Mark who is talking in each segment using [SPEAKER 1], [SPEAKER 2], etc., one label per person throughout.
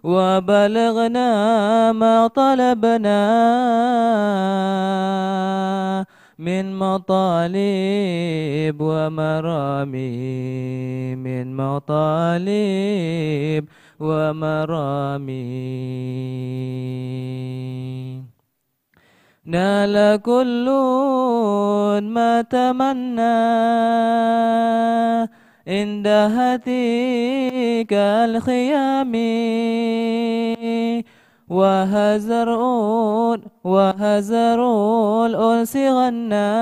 [SPEAKER 1] وبلغنا ما طلبنا من مطالب ومرامي، من مطالب ومرامي. نال كل ما تمنى عند هتيك الخيام، وهزر الأنس غنى،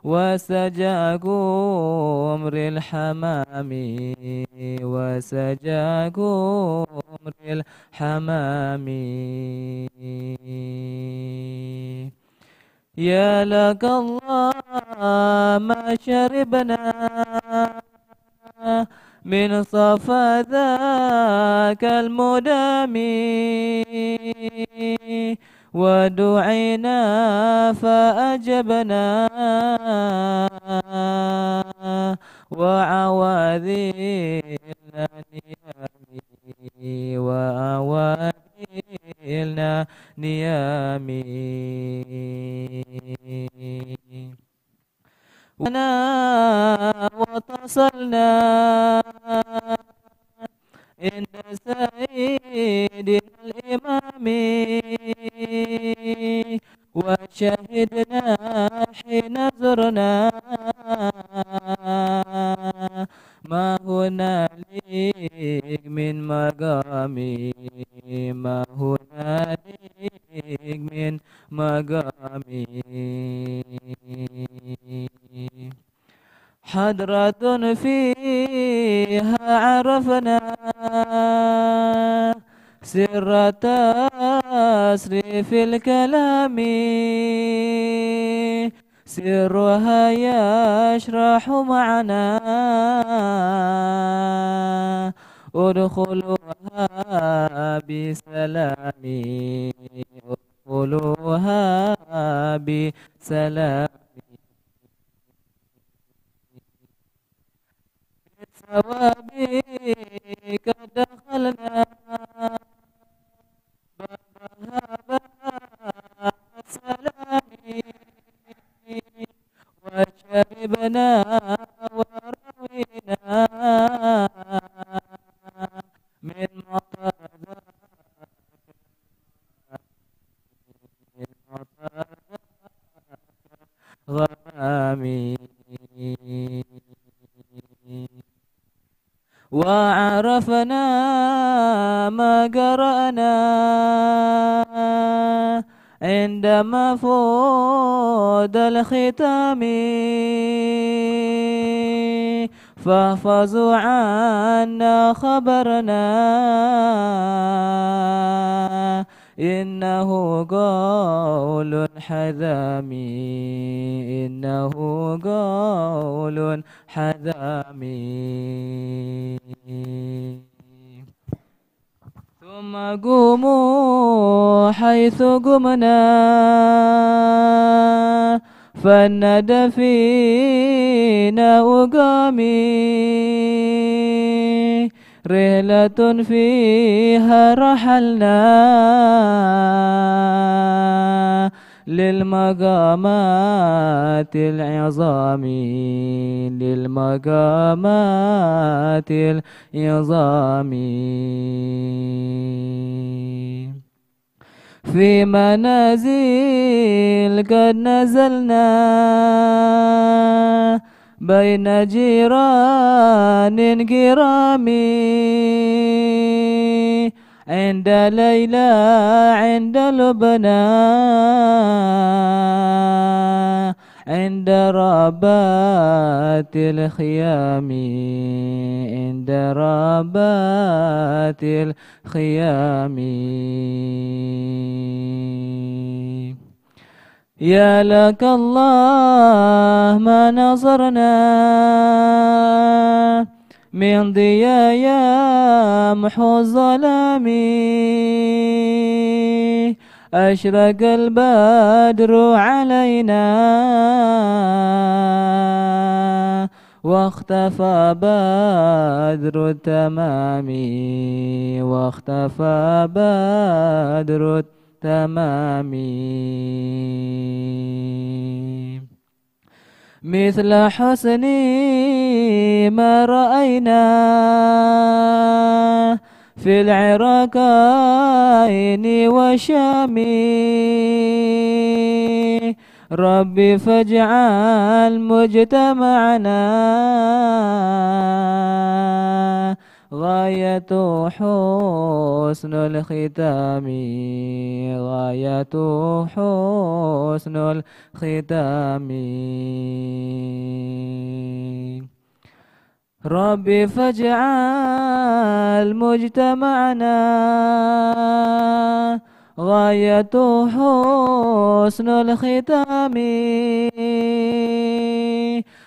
[SPEAKER 1] وسجى قمر الحمام، وسجى قمر الحمام. يا لك الله ما شربنا من صفا ذاك المدام، ودعينا فأجبنا، وعواذلنا نيامي، وعواذلنا نيامي. وتصلنا عند سيدنا الإمام، وشهدنا حين زرنا ما هنالك من مقامي، ما هنالك من مقامي. حضرة فيها عرفنا سر تسريف الكلام، سرها يشرح معنا ادخلوها بسلام، ادخلوها بسلام. ثوابك دخلنا بابها باب السلام، وشربنا وروينا من مطر غمامي. وعرفنا ما قرأنا عندما فود الختام، فاحفظوا عنا خبرنا إنه قول حذامي، إنه قول حذامي. ثم قوموا حيث قمنا فالندى فينا وقامي، رحلة فيها رحلنا للمقامات العظام، للمقامات العظام. في منازل قد نزلنا بين جيران كرام، عند ليلى عند لبنى عند ربات الخيام، عند ربات الخيام. يا لك الله ما نظرنا من ضياء يمحو الظلام، أشرق البدر علينا واختفى بدر التمام واختفى بدر التمام مثل حسني ما رأينا في العراقين وشامي ربي فاجعل مجتمعنا غاية حسن الختام غاية حسن الختام ربي فاجعل مجتمعنا غاية حسن الختام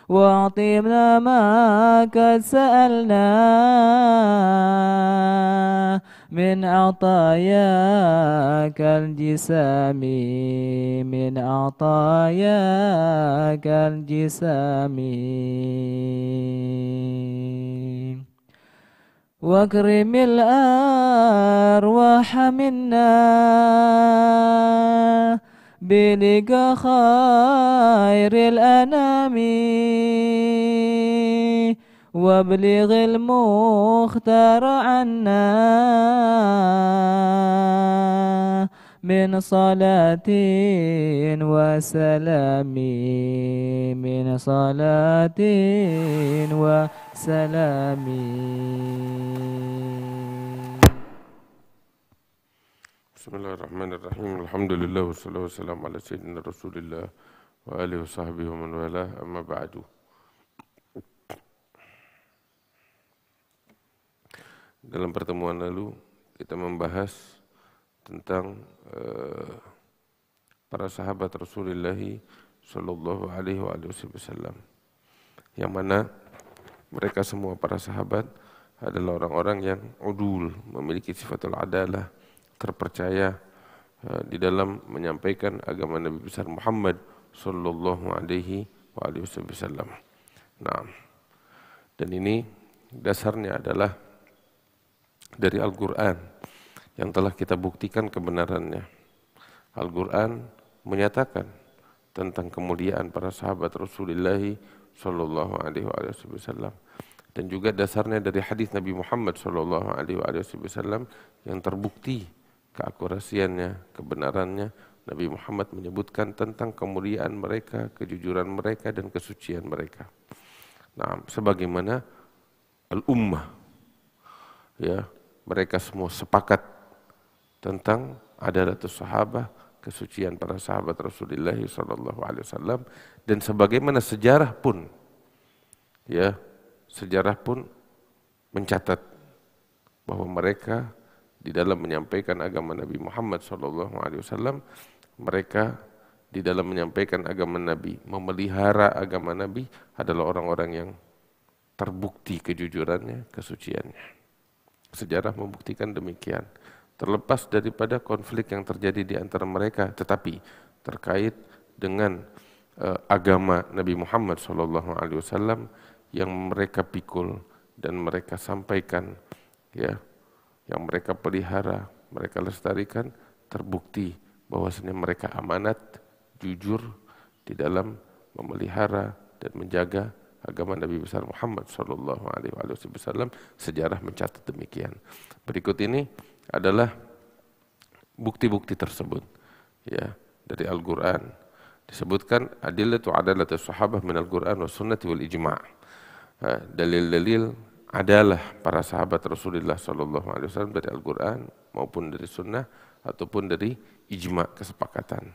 [SPEAKER 1] واعطنا ما قد سألنا من عطاياك الجسام من عطاياك الجسام واكرم الأرواح منا بلقى خير الأنام وابلغ المختار عنا من صلاة وسلام من صلاة وسلام.
[SPEAKER 2] Bismillahirrahmanirrahim. Alhamdulillah wassalatu wassalamu ala sayyidina Rasulillah wa alihi wa sahbihi wa man walah, amma ba'du. Dalam pertemuan lalu kita membahas tentang para sahabat Rasulullah sallallahu alaihi wasallam, yang mana mereka semua para sahabat adalah orang-orang yang udul, memiliki sifatul adalah, terpercaya di dalam menyampaikan agama Nabi besar Muhammad sallallahu alaihi wasallam. Nah, dan ini dasarnya adalah dari Al-Quran yang telah kita buktikan kebenarannya. Al-Quran menyatakan tentang kemuliaan para sahabat Rasulullah sallallahu alaihi wasallam, dan juga dasarnya dari hadis Nabi Muhammad sallallahu alaihi wasallam yang terbukti keakurasiannya, kebenarannya. Nabi Muhammad menyebutkan tentang kemuliaan mereka, kejujuran mereka, dan kesucian mereka. Nah, sebagaimana al-ummah, ya, mereka semua sepakat tentang adalatus sahabah, kesucian para sahabat Rasulullah sallallahu alaihi wasallam, dan sebagaimana sejarah pun, ya, sejarah pun mencatat bahwa mereka di dalam menyampaikan agama Nabi Muhammad sallallahu alaihi wasallam, mereka di dalam menyampaikan agama Nabi, memelihara agama Nabi, adalah orang-orang yang terbukti kejujurannya, kesuciannya. Sejarah membuktikan demikian. Terlepas daripada konflik yang terjadi di antara mereka, tetapi terkait dengan agama Nabi Muhammad SAW yang mereka pikul dan mereka sampaikan, ya, yang mereka pelihara, mereka lestarikan, terbukti bahwasanya mereka amanat, jujur di dalam memelihara dan menjaga agama Nabi besar Muhammad sallallahu alaihi wasallam. Sejarah mencatat demikian. Berikut ini adalah bukti-bukti tersebut, ya, dari Al-Qur'an. Disebutkan adillatu adalatus sahabah min al-Qur'an was sunnati wal ijma'. Dalil-dalil adalah para sahabat Rasulullah sallallahu alaihi wasallam dari Al-Qur'an maupun dari sunnah ataupun dari ijma', kesepakatan.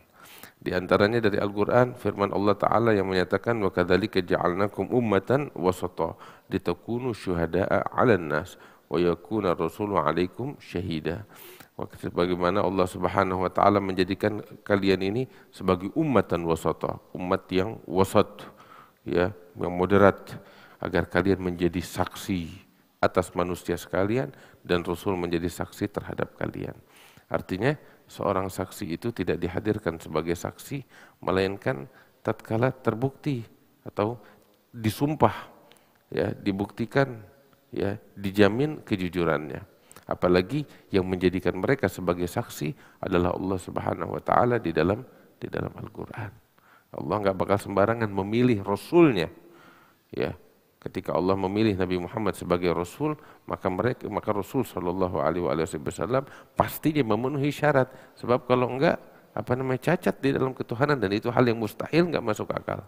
[SPEAKER 2] Di antaranya dari Al-Quran, firman Allah Ta'ala yang menyatakan wa kadzalika ja'alnakum ummatan wasata litakunu syuhada'a 'alan nas wa yakuna rasulu 'alaikum syahida. Sebagaimana Allah Subhanahu wa taala menjadikan kalian ini sebagai ummatan wasata, umat yang wasat, ya, yang moderat, agar kalian menjadi saksi atas manusia sekalian dan Rasul menjadi saksi terhadap kalian. Artinya seorang saksi itu tidak dihadirkan sebagai saksi, melainkan tatkala terbukti atau disumpah ya dibuktikan, ya dijamin kejujurannya. Apalagi yang menjadikan mereka sebagai saksi adalah Allah Subhanahu wa taala di dalam Al-Qur'an. Allah nggak bakal sembarangan memilih rasulnya. Ya, ketika Allah memilih Nabi Muhammad sebagai rasul, maka Rasul sallallahu alaihi wasallam pastinya memenuhi syarat. Sebab kalau enggak cacat di dalam ketuhanan, dan itu hal yang mustahil, nggak masuk akal.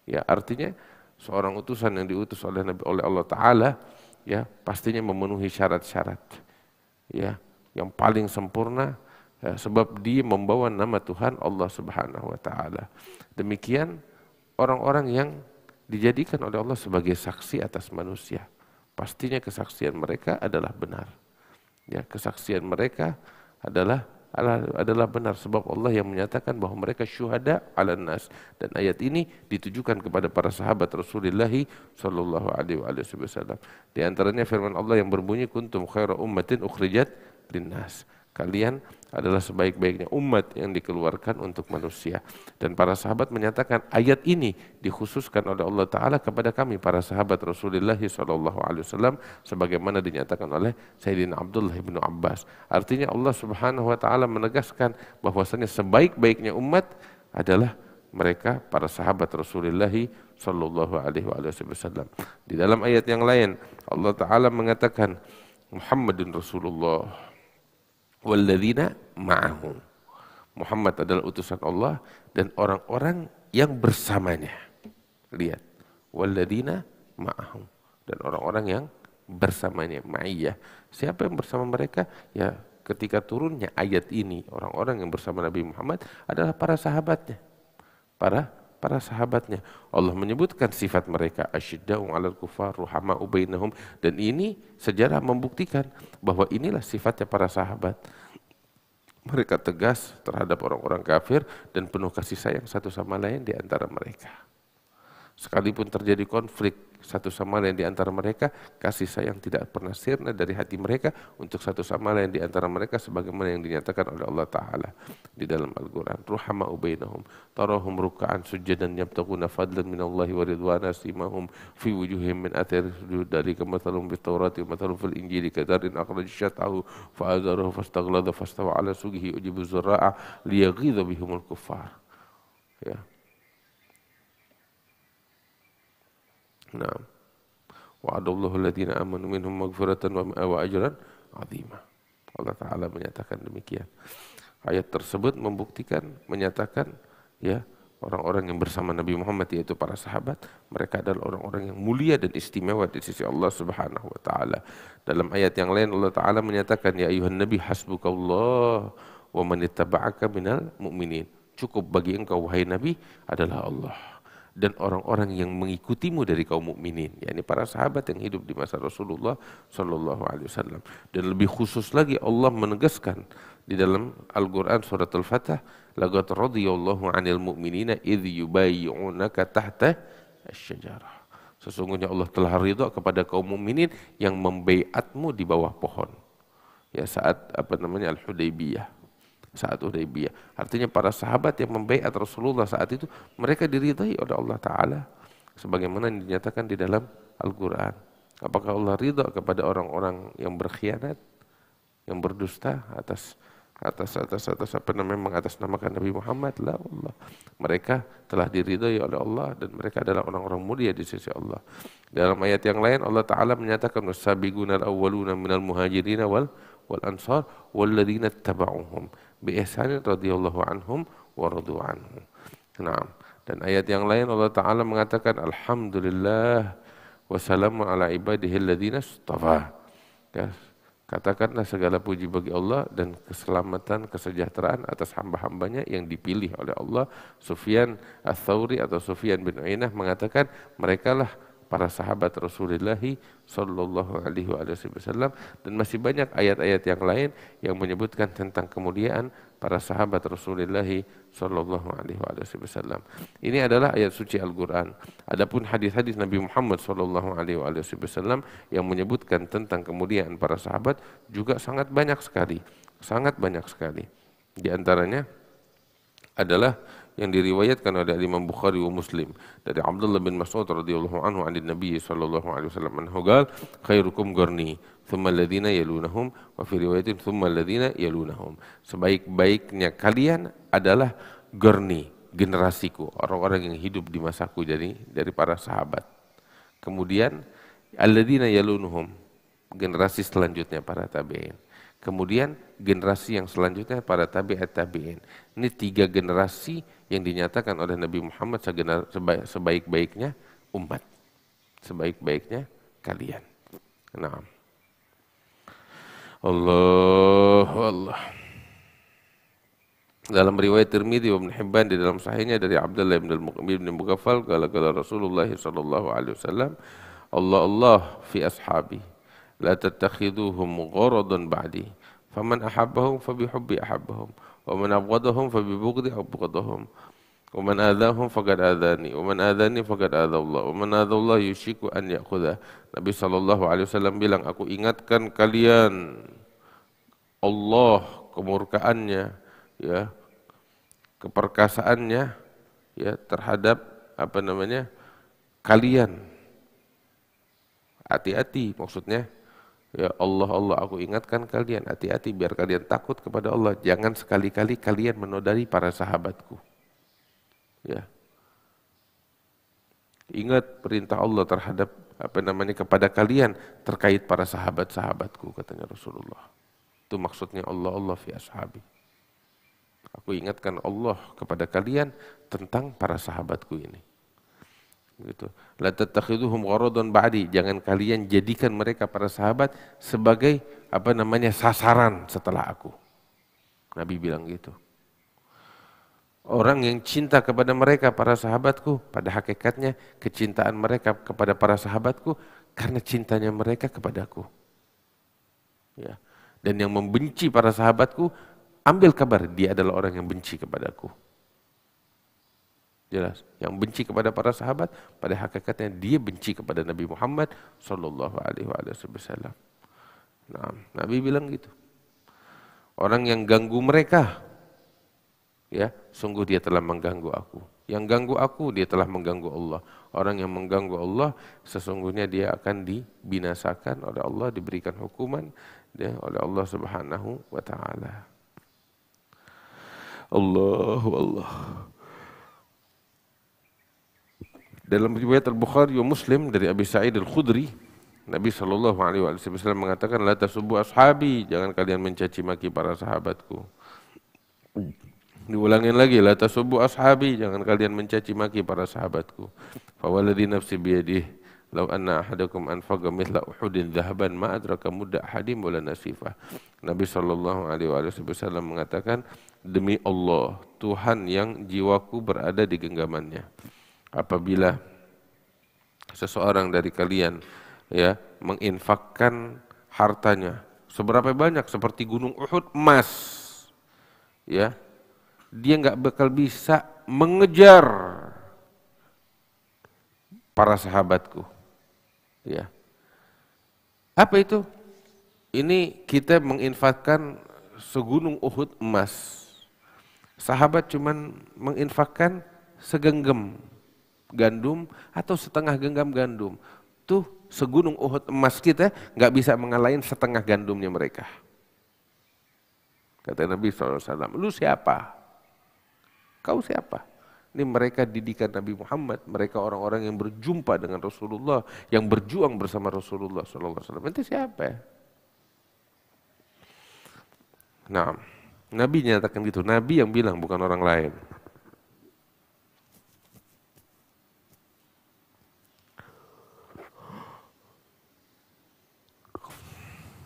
[SPEAKER 2] Ya, artinya seorang utusan yang diutus oleh Allah taala, ya pastinya memenuhi syarat-syarat. Ya, yang paling sempurna, ya, sebab dia membawa nama Tuhan Allah Subhanahu wa taala. Demikian orang-orang yang dijadikan oleh Allah sebagai saksi atas manusia, pastinya kesaksian mereka adalah benar. Ya, kesaksian mereka adalah benar, sebab Allah yang menyatakan bahwa mereka syuhada 'alan nas, dan ayat ini ditujukan kepada para sahabat Rasulullah sallallahu alaihi wasallam. Di antaranya firman Allah yang berbunyi, kuntum khaira ummatin ukhrijat linnas. Kalian adalah sebaik-baiknya umat yang dikeluarkan untuk manusia. Dan para sahabat menyatakan ayat ini dikhususkan oleh Allah Ta'ala kepada kami, para sahabat Rasulullah SAW, sebagaimana dinyatakan oleh Sayyidina Abdullah bin Abbas. Artinya Allah Subhanahu Wa Ta'ala menegaskan bahwasanya sebaik-baiknya umat adalah mereka para sahabat Rasulullah sallallahu alaihi wasallam. Di dalam ayat yang lain Allah Ta'ala mengatakan Muhammadun Rasulullah walladzina ma'ahu. Muhammad adalah utusan Allah dan orang-orang yang bersamanya. Lihat, walladzina ma'ahu, dan orang-orang yang bersamanya, ma'iyah. Siapa yang bersama mereka? Ya, ketika turunnya ayat ini, orang-orang yang bersama Nabi Muhammad adalah para sahabatnya. Para sahabatnya. Allah menyebutkan sifat mereka, asyidda'u 'alal kufar, ruhama'u bainahum, dan ini sejarah membuktikan bahwa inilah sifatnya para sahabat. Mereka tegas terhadap orang-orang kafir dan penuh kasih sayang satu sama lain di antara mereka. Sekalipun terjadi konflik satu sama lain di antara mereka, kasih sayang tidak pernah sirna dari hati mereka untuk satu sama lain di antara mereka, sebagaimana yang dinyatakan oleh Allah Ta'ala di dalam Al-Quran. Ruhama'u bainahum, tarahum ruka'an sujjadan yabtaguna fadlan minallahi wa ridwana simahum fi wujuhim min athari sujud dalika mathalum fit tawrati wa mathalum fil injili kadarin akhraj syat'ahu fa'adarahu fastaghlada fastawa ala sugihi ujibu zurra'a liyaghidha bihumul kuffar. Ya. Naam. Wa'adallahu alladhina amanu minhum maghfiratan wa ajran 'azima. Allah Ta'ala menyatakan demikian. Ayat tersebut membuktikan, menyatakan, ya, orang-orang yang bersama Nabi Muhammad, yaitu para sahabat, mereka adalah orang-orang yang mulia dan istimewa di sisi Allah Subhanahu wa taala. Dalam ayat yang lain Allah Ta'ala menyatakan, ya ayuhan nabi hasbukallah wa man ittaba'aka minal mu'minin. Cukup bagi engkau wahai Nabi adalah Allah dan orang-orang yang mengikutimu dari kaum mukminin, yakni para sahabat yang hidup di masa Rasulullah sallallahu alaihi wasallam. Dan lebih khusus lagi Allah menegaskan di dalam Al-Qur'an surat Al-Fatah, laqad radiyallahu 'anil mu'minina idz yubayyi'unaka tahta asy-syajarah. Sesungguhnya Allah telah ridha kepada kaum mukminin yang membaiatmu di bawah pohon. Ya, saat Al-Hudaybiyah. Saat Hudaybiyah. Artinya para sahabat yang membaiat Rasulullah saat itu, mereka diridai oleh Allah Ta'ala sebagaimana yang dinyatakan di dalam Al-Quran. Apakah Allah ridha kepada orang-orang yang berkhianat, yang berdusta mengatasnamakan Nabi Muhammad? La Allah. Mereka telah diridai oleh Allah dan mereka adalah orang-orang mulia di sisi Allah. Dalam ayat yang lain Allah Ta'ala menyatakan was-sabiquna al-awwaluna minal muhajirin wal ansar walladzina ittaba'uhum bi ihsanin radhiyallahu anhum wa radu anhu. Naam. Dan ayat yang lain Allah Ta'ala mengatakan alhamdulillah wa salamun ala ibadihi alladzina istafa. Ya, katakanlah segala puji bagi Allah dan keselamatan, kesejahteraan atas hamba-hambanya yang dipilih oleh Allah. Sufyan Ats-Tsauri atau Sufyan bin Uyainah mengatakan merekalah para sahabat Rasulullah sallallahu alaihi wasallam, dan masih banyak ayat-ayat yang lain yang menyebutkan tentang kemuliaan para sahabat Rasulullah sallallahu alaihi wasallam. Ini adalah ayat suci Al-Qur'an. Adapun hadis-hadis Nabi Muhammad sallallahu alaihi wasallam yang menyebutkan tentang kemuliaan para sahabat juga sangat banyak sekali. Di antaranya adalah yang diriwayatkan oleh Imam Bukhari wa Muslim dari Abdullah bin Mas'ud radhiyallahu anhu an Nabi sallallahu alaihi wasallam anhu qala khairukum qarni thumma alladhina yalunahum wa fi riwayatin thumma alladhina yalunahum. Sebaik-baiknya kalian adalah qarni, generasiku, orang-orang yang hidup di masaku dari para sahabat. Kemudian alladzina yalunuhum, generasi selanjutnya para tabi'in. Kemudian generasi yang selanjutnya para tabi'at tabi'in. Ini 3 generasi yang dinyatakan oleh Nabi Muhammad sebaik-baiknya umat. Sebaik-baiknya kalian. Nah. Allah. Dalam riwayat Tirmidzi wa Ibnu Hibban di dalam sahihnya dari Abdullah bin Mughaffal kala Rasulullah sallallahu alaihi wasallam, Allah fi ashabi la tattakhiduhum gharadan ba'di faman ahabbahum fabihubbi ahabbahum wa man abghadahum fabibughdi abghadahum wa man adahum faqad adani wa man adani faqad adallah wa man adallah yushiku an ya'khudha. Nabi sallallahu alaihi wasallam bilang, aku ingatkan kalian Allah kemurkaannya, ya, keperkasaannya, ya, terhadap kalian. Hati-hati, maksudnya, ya Allah, aku ingatkan kalian, hati-hati biar kalian takut kepada Allah. Jangan sekali-kali kalian menodai para sahabatku. Ya. Ingat perintah Allah terhadap kepada kalian terkait para sahabat-sahabatku, katanya Rasulullah. Itu maksudnya Allah fi ashabi. Aku ingatkan Allah kepada kalian tentang para sahabatku ini. Gitu. La tattakhiduhum gharadan ba'di, jangan kalian jadikan mereka para sahabat sebagai sasaran setelah aku. Nabi bilang gitu. Orang yang cinta kepada mereka para sahabatku, pada hakikatnya kecintaan mereka kepada para sahabatku karena cintanya mereka kepadaku. Ya. Dan yang membenci para sahabatku, ambil kabar dia adalah orang yang benci kepadaku. Jelas, yang benci kepada para sahabat pada hakikatnya dia benci kepada Nabi Muhammad sallallahu alaihi wasallam. Nah, Nabi bilang gitu. Orang yang ganggu mereka, ya, sungguh dia telah mengganggu aku. Yang ganggu aku, dia telah mengganggu Allah. Orang yang mengganggu Allah, sesungguhnya dia akan dibinasakan oleh Allah, diberikan hukuman oleh Allah Subhanahu wa taala. Allah. Dalam riwayat Al-Bukhari wa Muslim dari Abi Sa'id Al-Khudri, Nabi sallallahu alaihi wasallam mengatakan, la tasubbu ashabi, jangan kalian mencaci maki para sahabatku. Diulangin lagi, la tasubbu ashabi, jangan kalian mencaci maki para sahabatku. Fa walladzi nafsi biyadihi law anna ahadakum anfaqa mithla Uhudin dhahaban ma adraka mudda ahadim wala nasifah. Nabi sallallahu alaihi wasallam mengatakan, demi Allah, Tuhan yang jiwaku berada di genggamannya, apabila seseorang dari kalian, ya, menginfakkan hartanya seberapa banyak seperti gunung Uhud emas, ya, dia nggak bakal bisa mengejar para sahabatku. Ya. Apa itu? Ini kita menginfakkan segunung Uhud emas. Sahabat cuman menginfakkan segenggam gandum atau setengah genggam gandum. Tuh segunung Uhud emas kita nggak bisa mengalahin setengah gandumnya mereka. Kata Nabi SAW, lu siapa? Kau siapa? Ini mereka didikan Nabi Muhammad, mereka orang-orang yang berjumpa dengan Rasulullah, yang berjuang bersama Rasulullah SAW. Nanti siapa ya? Nah, Nabi nyatakan gitu, Nabi yang bilang bukan orang lain.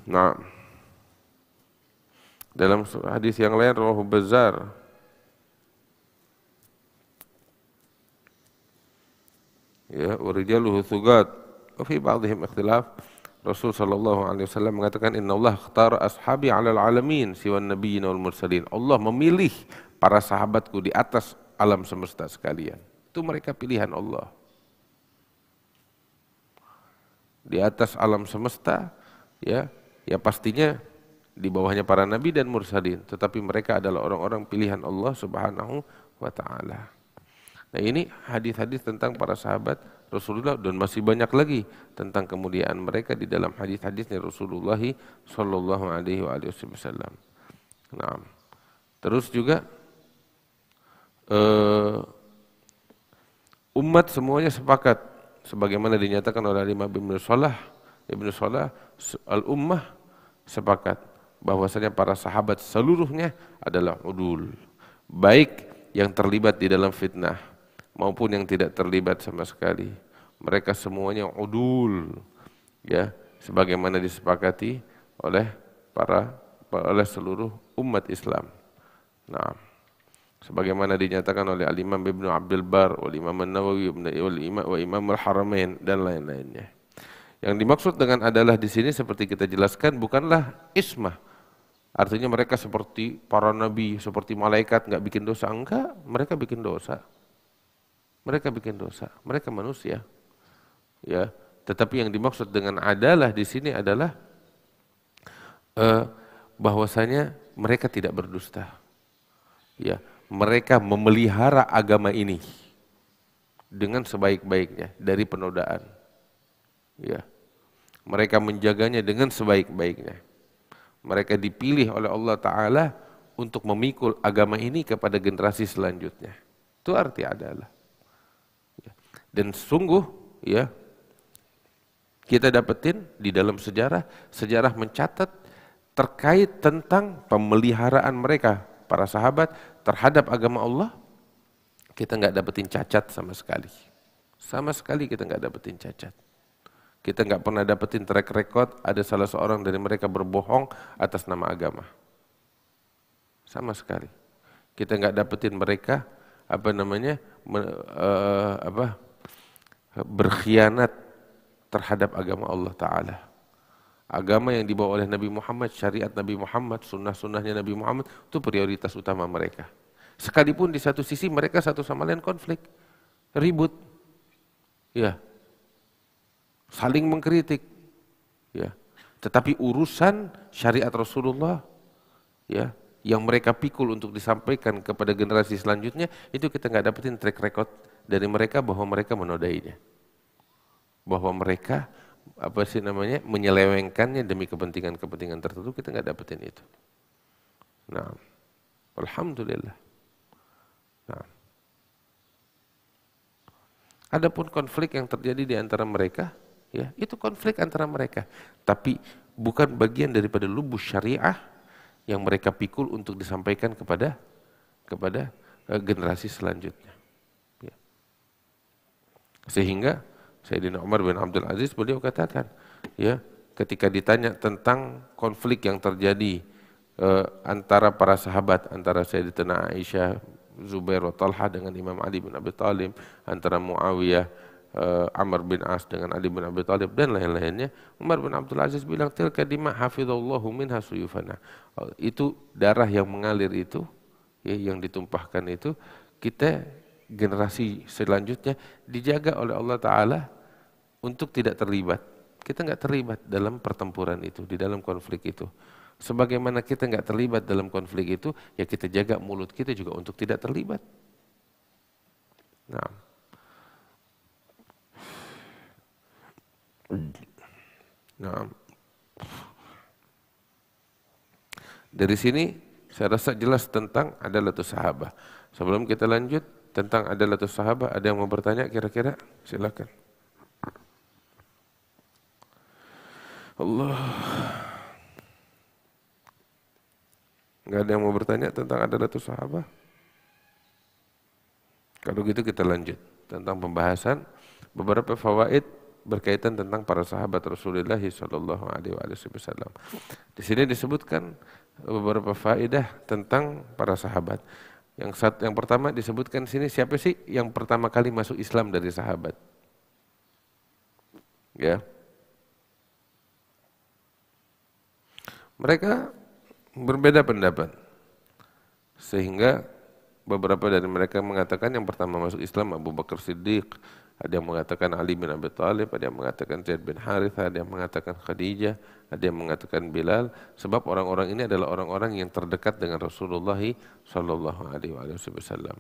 [SPEAKER 2] Nah, dalam hadis yang lain rawahu Bazzar, ya, warijaluhu thugat, wa fi ba'dihim ikhtilaf. Rasul sallallahu alaihi wasallam mengatakan, innallaha ikhtara ashabi 'alal 'alamin siwan nabiyyin wal mursalin. Allah memilih para sahabatku di atas alam semesta sekalian. Itu mereka pilihan Allah. Di atas alam semesta, ya pastinya di bawahnya para nabi dan mursalin, tetapi mereka adalah orang-orang pilihan Allah Subhanahu wa taala. Nah, ini hadis-hadis tentang para sahabat Rasulullah dan masih banyak lagi tentang kemuliaan mereka di dalam hadis-hadisnya Rasulullah sallallahu alaihi wasallam. Nah, terus juga umat semuanya sepakat sebagaimana dinyatakan oleh Imam Ibnu Salah al-ummah sepakat bahwasanya para sahabat seluruhnya adalah udul, baik yang terlibat di dalam fitnah maupun yang tidak terlibat sama sekali. Mereka semuanya udul, ya, sebagaimana disepakati oleh seluruh umat Islam. Nah, sebagaimana dinyatakan oleh Al-Imam Ibnu Abdul Bar, Imam An-Nawawi, Imam Al-Haramain dan lain-lainnya. Yang dimaksud dengan adalah di sini seperti kita jelaskan bukanlah ismah. Artinya mereka seperti para nabi, seperti malaikat nggak bikin dosa, enggak, mereka bikin dosa. Mereka bikin dosa, mereka manusia. Ya, tetapi yang dimaksud dengan adalah di sini adalah bahwasanya mereka tidak berdusta. Ya, mereka memelihara agama ini dengan sebaik-baiknya dari penodaan. Ya. Mereka menjaganya dengan sebaik-baiknya. Mereka dipilih oleh Allah Ta'ala untuk memikul agama ini kepada generasi selanjutnya. Itu arti adalah. Ya. Dan sungguh, ya, kita dapetin di dalam sejarah mencatat terkait tentang pemeliharaan mereka, para sahabat terhadap agama Allah, kita nggak dapetin cacat sama sekali. Sama sekali kita nggak dapetin cacat. Kita nggak pernah dapetin track record ada salah seorang dari mereka berbohong atas nama agama. Sama sekali. Kita nggak dapetin mereka berkhianat terhadap agama Allah Ta'ala. Agama yang dibawa oleh Nabi Muhammad, syariat Nabi Muhammad, sunnah-sunnahnya Nabi Muhammad, itu prioritas utama mereka. Sekalipun di satu sisi mereka satu sama lain konflik, ribut, ya, saling mengkritik, ya. Tetapi urusan syariat Rasulullah, ya, yang mereka pikul untuk disampaikan kepada generasi selanjutnya, itu kita nggak dapetin track record dari mereka bahwa mereka menodainya, bahwa mereka menyelewengkannya demi kepentingan tertentu, kita nggak dapetin itu. Nah, alhamdulillah. Nah, adapun konflik yang terjadi di antara mereka, ya, itu konflik antara mereka, tapi bukan bagian daripada lubus syariah yang mereka pikul untuk disampaikan kepada generasi selanjutnya. Ya. Sehingga Sayyidina Umar bin Abdul Aziz beliau katakan, ya, ketika ditanya tentang konflik yang terjadi antara para sahabat, antara Sayyidatina Aisyah, Zubair wa Talha dengan Imam Ali bin Abi Thalib, antara Muawiyah, Amr bin As dengan Ali bin Abi Thalib dan lain-lainnya, Umar bin Abdul Aziz bilang, tilka dima hafizallahu minha suyufana. Itu darah yang mengalir itu, ya, yang ditumpahkan itu, kita generasi selanjutnya dijaga oleh Allah Ta'ala untuk tidak terlibat. Kita nggak terlibat dalam pertempuran itu, di dalam konflik itu. Sebagaimana kita nggak terlibat dalam konflik itu, ya kita jaga mulut kita juga untuk tidak terlibat. Nah, dari sini saya rasa jelas tentang adalatus sahabah. Sebelum kita lanjut tentang adalatus sahabah, ada yang mau bertanya kira-kira? Silakan. Allah. Nggak ada yang mau bertanya tentang adalatus sahabah? Kalau gitu kita lanjut tentang pembahasan beberapa fawaid berkaitan tentang para sahabat Rasulullah sallallahu alaihi wasallam. Di sini disebutkan beberapa faedah tentang para sahabat. Yang pertama disebutkan di sini, siapa sih yang pertama kali masuk Islam dari sahabat? Ya. Mereka berbeda pendapat. Sehingga beberapa dari mereka mengatakan yang pertama masuk Islam Abu Bakar Siddiq, ada yang mengatakan Ali bin Abi Thalib, ada yang mengatakan Zaid bin Harithah, ada yang mengatakan Khadijah, ada yang mengatakan Bilal, sebab orang-orang ini adalah orang-orang yang terdekat dengan Rasulullah sallallahu alaihi wasallam.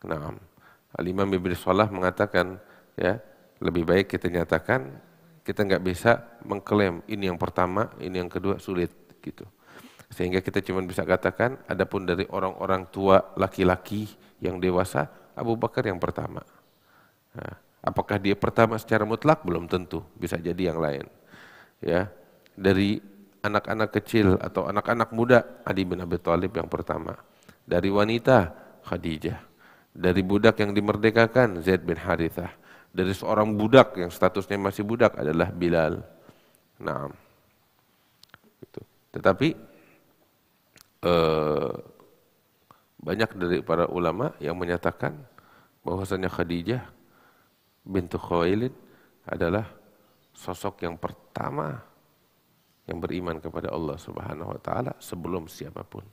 [SPEAKER 2] Nah, Al-Imam Ibn Salah mengatakan, ya, lebih baik kita nyatakan, kita nggak bisa mengklaim ini yang pertama, ini yang kedua, sulit gitu. Sehingga kita cuma bisa katakan, adapun dari orang-orang tua laki-laki yang dewasa, Abu Bakar yang pertama. Nah, apakah dia pertama secara mutlak? Belum tentu, bisa jadi yang lain. Ya, dari anak-anak kecil atau anak-anak muda, Ali bin Abi Thalib yang pertama. Dari wanita, Khadijah. Dari budak yang dimerdekakan, Zaid bin Harithah. Dari seorang budak yang statusnya masih budak adalah Bilal. Nah, gitu. Tetapi banyak dari para ulama yang menyatakan bahwasanya Khadijah bintu Khuwailid adalah sosok yang pertama yang beriman kepada Allah Subhanahu wa taala sebelum siapapun.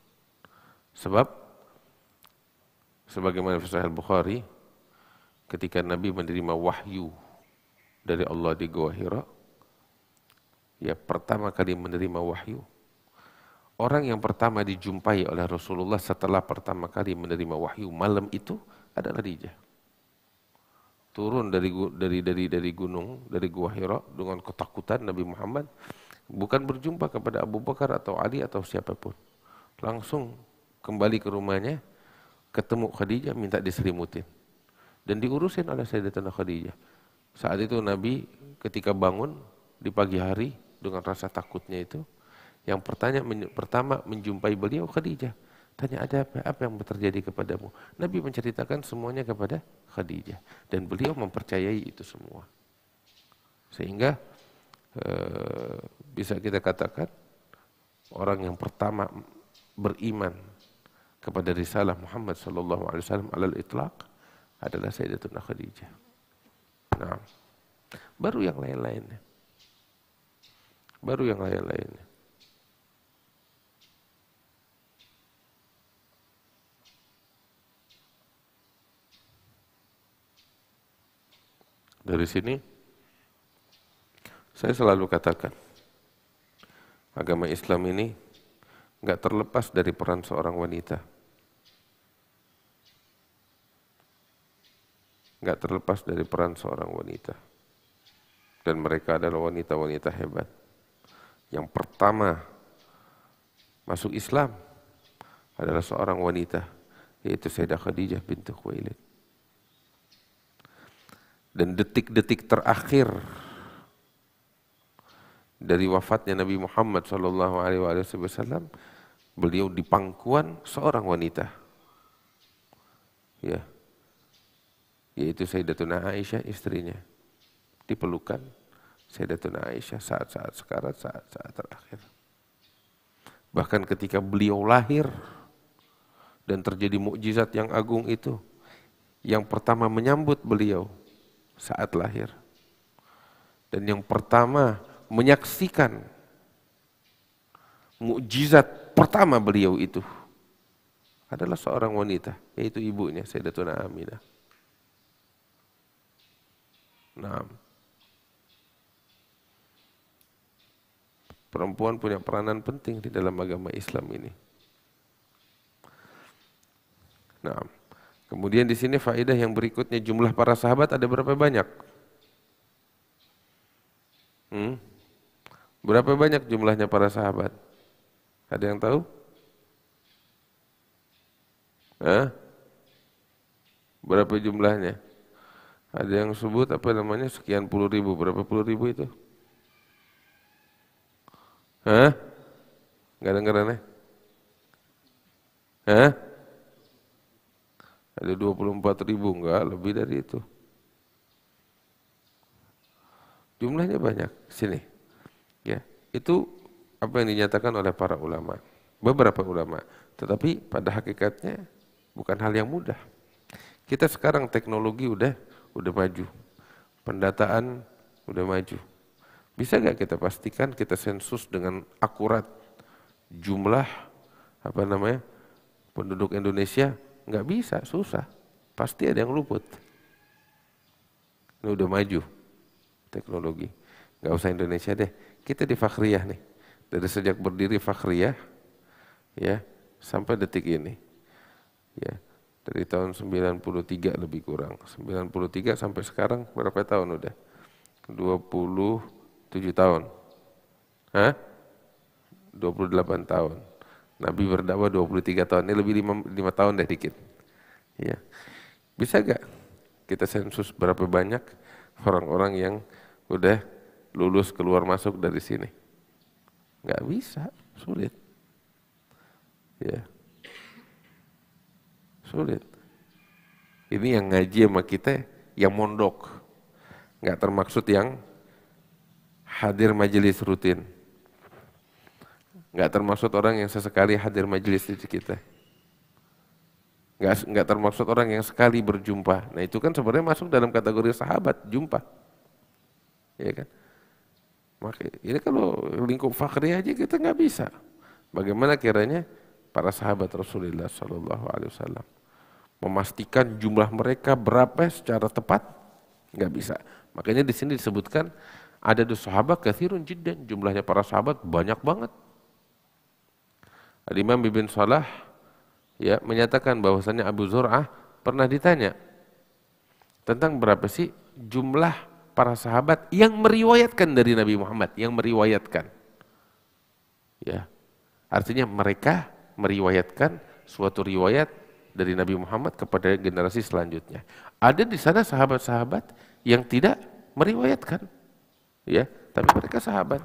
[SPEAKER 2] Sebab sebagaimana Sahih Al-Bukhari, ketika Nabi menerima wahyu dari Allah di Gua Hira, ya pertama kali menerima wahyu, orang yang pertama dijumpai oleh Rasulullah setelah pertama kali menerima wahyu malam itu adalah Khadijah. Turun dari gunung, dari Gua Hira dengan ketakutan Nabi Muhammad, bukan berjumpa kepada Abu Bakar atau Ali atau siapapun. Langsung kembali ke rumahnya, ketemu Khadijah, minta diselimutin. Dan diurusin oleh Sayyidatina Khadijah. Saat itu Nabi ketika bangun di pagi hari dengan rasa takutnya itu, yang pertama menjumpai beliau Khadijah. Tanya, ada apa yang terjadi kepadamu? Nabi menceritakan semuanya kepada Khadijah. Dan beliau mempercayai itu semua. Sehingga bisa kita katakan orang yang pertama beriman kepada risalah Muhammad SAW alal itlaq adalah Sayyidatuna Khadijah. Nah, baru yang lain-lainnya. Baru yang lain-lainnya. Dari sini saya selalu katakan, agama Islam ini nggak terlepas dari peran seorang wanita. Nggak terlepas dari peran seorang wanita. Dan mereka adalah wanita-wanita hebat. Yang pertama masuk Islam adalah seorang wanita, yaitu Sayyidah Khadijah bintu Khuwailid. Dan detik-detik terakhir dari wafatnya Nabi Muhammad SAW, beliau di pangkuan seorang wanita, ya, yaitu Sayyidatuna Aisyah, istrinya, dipelukan Sayyidatuna Aisyah saat-saat sekarat, saat-saat terakhir. Bahkan ketika beliau lahir dan terjadi mukjizat yang agung itu, yang pertama menyambut beliau saat lahir, dan yang pertama menyaksikan mukjizat pertama beliau itu adalah seorang wanita, yaitu ibunya Sayyidatuna Aminah. Nah, perempuan punya peranan penting di dalam agama Islam ini. Nah, kemudian di sini faedah yang berikutnya, jumlah para sahabat ada berapa banyak? Berapa banyak jumlahnya para sahabat? Ada yang tahu? Berapa jumlahnya? Ada yang sebut apa namanya, sekian puluh ribu. Berapa puluh ribu itu? Nggak dengeran ya? Ada 24.000, enggak, lebih dari itu. Jumlahnya banyak. Sini. Ya, itu apa yang dinyatakan oleh para ulama. Beberapa ulama. Tetapi pada hakikatnya bukan hal yang mudah. Kita sekarang teknologi udah maju. Pendataan udah maju. Bisa nggak kita pastikan, kita sensus dengan akurat jumlah penduduk Indonesia? Nggak bisa, susah. Pasti ada yang luput. Ini udah maju teknologi. Nggak usah Indonesia deh. Kita di Fakhriyah nih. Dari sejak berdiri Fakhriyah, ya, sampai detik ini. Ya. Dari tahun 93 lebih kurang. 93 sampai sekarang berapa tahun udah? 27 tahun. Hah? 28 tahun. Nabi berdakwah 23 tahun. Ini lebih 5 tahun deh dikit. Ya. Bisa gak kita sensus berapa banyak orang-orang yang udah lulus keluar masuk dari sini? Gak bisa, sulit. Ya. Sulit. Ini yang ngaji sama kita yang mondok. Gak termaksud yang hadir majelis rutin. Gak termaksud orang yang sesekali hadir majelis di kita. Nggak termaksud orang yang sekali berjumpa. Nah itu kan sebenarnya masuk dalam kategori sahabat, jumpa. Ya kan? Maka ini kalau lingkup fakri aja kita nggak bisa. Bagaimana kiranya para sahabat Rasulullah Sallallahu Alaihi Wasallam memastikan jumlah mereka berapa secara tepat? Nggak bisa. Makanya di sini disebutkan ada sahabat katsirun jiddan, jumlahnya para sahabat banyak banget. Al-Imam Ibn Salah ya menyatakan bahwasannya Abu Zur'ah pernah ditanya tentang berapa sih jumlah para sahabat yang meriwayatkan dari Nabi Muhammad, yang meriwayatkan. Ya. Artinya mereka meriwayatkan suatu riwayat dari Nabi Muhammad kepada generasi selanjutnya. Ada di sana sahabat-sahabat yang tidak meriwayatkan. Ya, tapi mereka sahabat.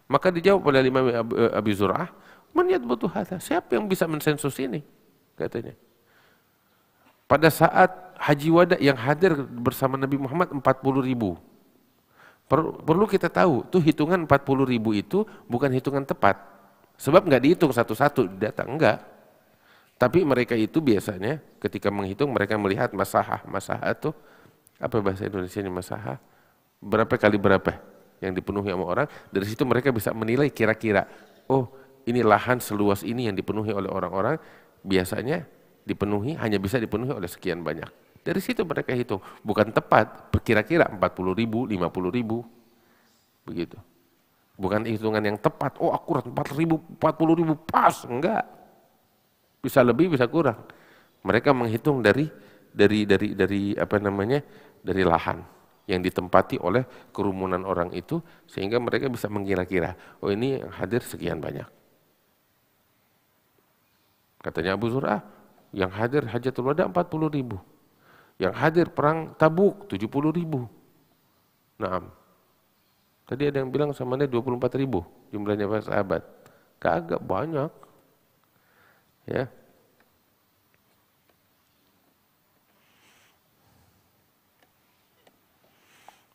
[SPEAKER 2] Maka dijawab oleh Imam Abu Zur'ah, "Man yadbutu hadza?" Siapa yang bisa mensensus ini? Katanya. Pada saat Haji Wada yang hadir bersama Nabi Muhammad 40.000. Perlu kita tahu, tuh hitungan 40.000 itu bukan hitungan tepat. Sebab nggak dihitung satu-satu datang, enggak. Tapi mereka itu biasanya ketika menghitung mereka melihat masahah. Masahah itu apa bahasa Indonesia ini masahah? Berapa kali berapa yang dipenuhi sama orang. Dari situ mereka bisa menilai kira-kira, oh ini lahan seluas ini yang dipenuhi oleh orang-orang, biasanya dipenuhi, hanya bisa dipenuhi oleh sekian banyak. Dari situ mereka hitung, bukan tepat, kira-kira 40.000, 50.000, begitu. Bukan hitungan yang tepat, oh akurat 4.000, 40.000 pas, enggak. Bisa lebih, bisa kurang. Mereka menghitung dari apa namanya, dari lahan yang ditempati oleh kerumunan orang itu, sehingga mereka bisa mengira-kira, oh ini yang hadir sekian banyak. Katanya Abu Zur'ah, yang hadir Hajatul Wada 40.000. Yang hadir perang Tabuk 70.000. Naam. Tadi ada yang bilang samanya 24.000 jumlahnya para sahabat. Kagak banyak. Ya.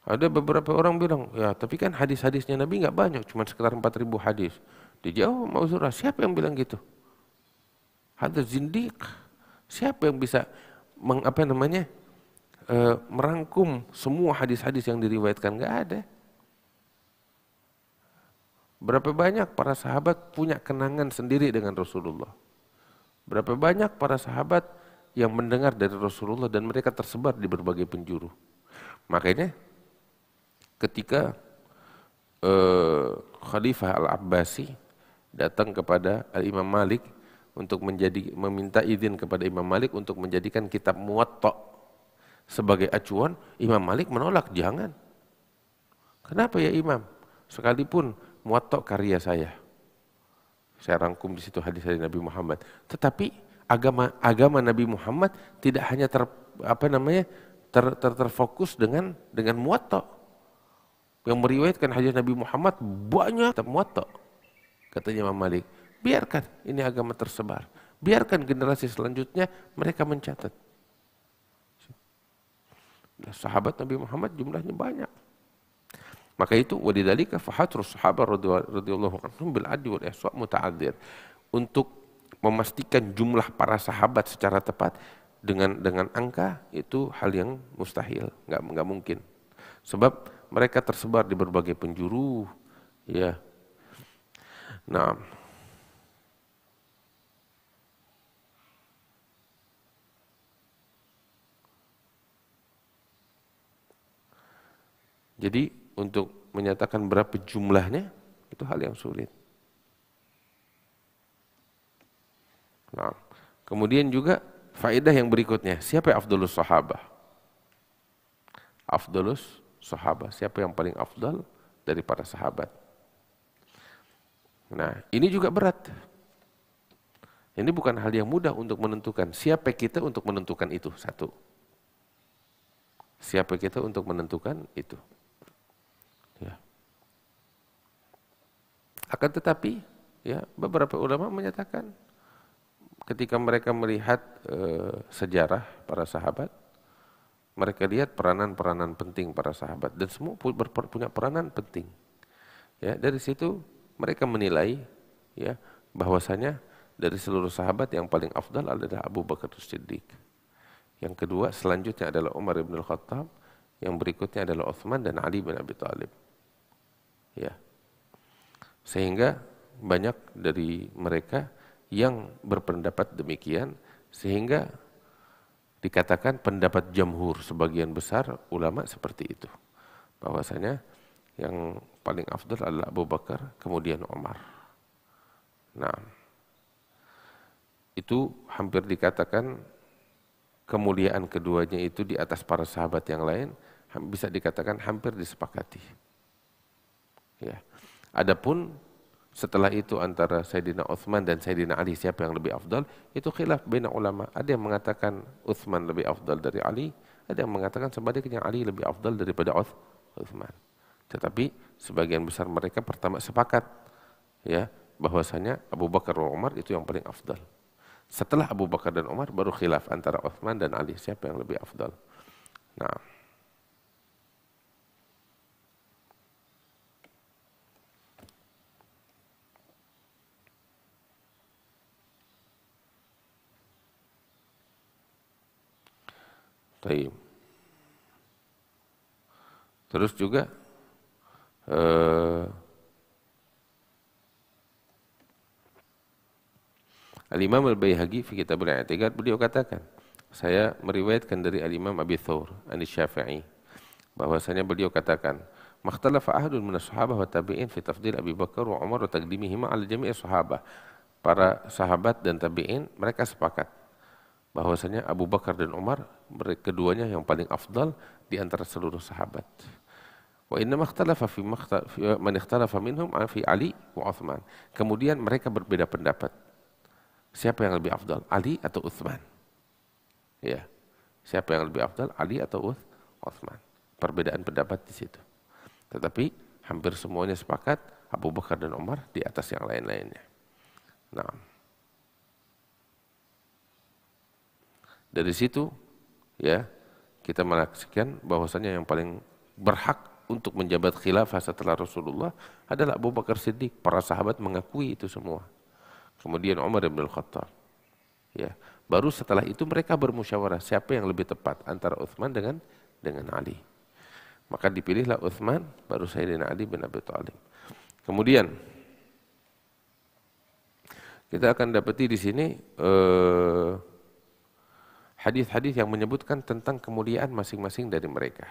[SPEAKER 2] Ada beberapa orang bilang, ya tapi kan hadis-hadisnya Nabi nggak banyak, cuma sekitar 4.000 hadis. Dijawab Abu Zur'ah, siapa yang bilang gitu? Hadis zindiq. Siapa yang bisa merangkum semua hadis-hadis yang diriwayatkan? Nggak ada. Berapa banyak para sahabat punya kenangan sendiri dengan Rasulullah? Berapa banyak para sahabat yang mendengar dari Rasulullah dan mereka tersebar di berbagai penjuru? Makanya ketika Khalifah Al-Abbasi datang kepada Al-Imam Malik untuk meminta izin kepada Imam Malik untuk menjadikan kitab Muwatta sebagai acuan, Imam Malik menolak, jangan. Kenapa ya Imam? Sekalipun Muwatta karya saya rangkum di situ hadis dari Nabi Muhammad. Tetapi agama Nabi Muhammad tidak hanya terfokus dengan Muwatta. Yang meriwayatkan hadis Nabi Muhammad banyak Muwatta. Katanya Imam Malik, biarkan ini agama tersebar. Biarkan generasi selanjutnya mereka mencatat. Sahabat Nabi Muhammad jumlahnya banyak. Maka itu walidzalika fahatrus sahabat radhiyallahu anhum bil adli wal ihsa muta'adzir. Untuk memastikan jumlah para sahabat secara tepat dengan angka itu hal yang mustahil, enggak mungkin. Sebab mereka tersebar di berbagai penjuru, ya. Nah, jadi untuk menyatakan berapa jumlahnya itu hal yang sulit. Nah, kemudian juga faedah yang berikutnya, siapa yang afdalus sahabah? Afdalus sahabah, siapa yang paling afdal dari para sahabat? Nah, ini juga berat. Ini bukan hal yang mudah untuk menentukan. Siapa kita untuk menentukan itu? Satu. Siapa kita untuk menentukan itu? Ya. Akan tetapi, ya, beberapa ulama menyatakan ketika mereka melihat sejarah para sahabat, mereka lihat peranan-peranan penting para sahabat dan semua punya peranan penting. Ya, dari situ mereka menilai, ya, bahwasanya dari seluruh sahabat yang paling afdal adalah Abu Bakar As-Siddiq. Yang kedua selanjutnya adalah Umar bin Al-Khattab, yang berikutnya adalah Utsman dan Ali bin Abi Thalib. Ya. Sehingga banyak dari mereka yang berpendapat demikian, sehingga dikatakan pendapat jamhur sebagian besar ulama seperti itu. Bahwasanya yang paling afdal adalah Abu Bakar, kemudian Umar. Nah, itu hampir dikatakan kemuliaan keduanya itu di atas para sahabat yang lain, bisa dikatakan hampir disepakati. Ya. Adapun setelah itu antara Sayyidina Utsman dan Sayyidina Ali siapa yang lebih afdal, itu khilaf baina ulama. Ada yang mengatakan Utsman lebih afdal dari Ali, ada yang mengatakan sebaliknya Ali lebih afdal daripada Utsman. Tetapi sebagian besar mereka pertama sepakat, ya, bahwasanya Abu Bakar dan Umar itu yang paling afdal. Setelah Abu Bakar dan Umar baru khilaf antara Utsman dan Ali siapa yang lebih afdal. Nah, baik. Terus juga Al-Imam Al-Baihaqi fi Kitab Al-I'tiqad, beliau katakan, saya meriwayatkan dari Al-Imam Abi Thawr An-Syafi'i, bahwasanya beliau katakan, "Makhtalafa ahadun minas sahabah wa tabi'in fi tafdil Abi Bakar wa Umar wa taqdimihima 'ala jami'i sahabah." Para sahabat dan tabi'in mereka sepakat bahwasanya Abu Bakar dan Umar keduanya yang paling afdal di antara seluruh sahabat. Wa inna makhtalafa fi man ikhtalafa minhum fi Ali wa Utsman. Kemudian mereka berbeda pendapat. Siapa yang lebih afdal, Ali atau Utsman? Ya. Siapa yang lebih afdal, Ali atau Utsman? Perbedaan pendapat di situ. Tetapi hampir semuanya sepakat Abu Bakar dan Umar di atas yang lain-lainnya. Nah, dari situ, ya, kita menyaksikan bahwasanya yang paling berhak untuk menjabat khilafah setelah Rasulullah adalah Abu Bakar Siddiq. Para sahabat mengakui itu semua. Kemudian Umar bin Al-Khattab. Ya, baru setelah itu mereka bermusyawarah siapa yang lebih tepat antara Utsman dengan Ali. Maka dipilihlah Utsman, baru Sayyidina Ali bin Abi Thalib. Kemudian kita akan dapati di sini hadis-hadis yang menyebutkan tentang kemuliaan masing-masing dari mereka.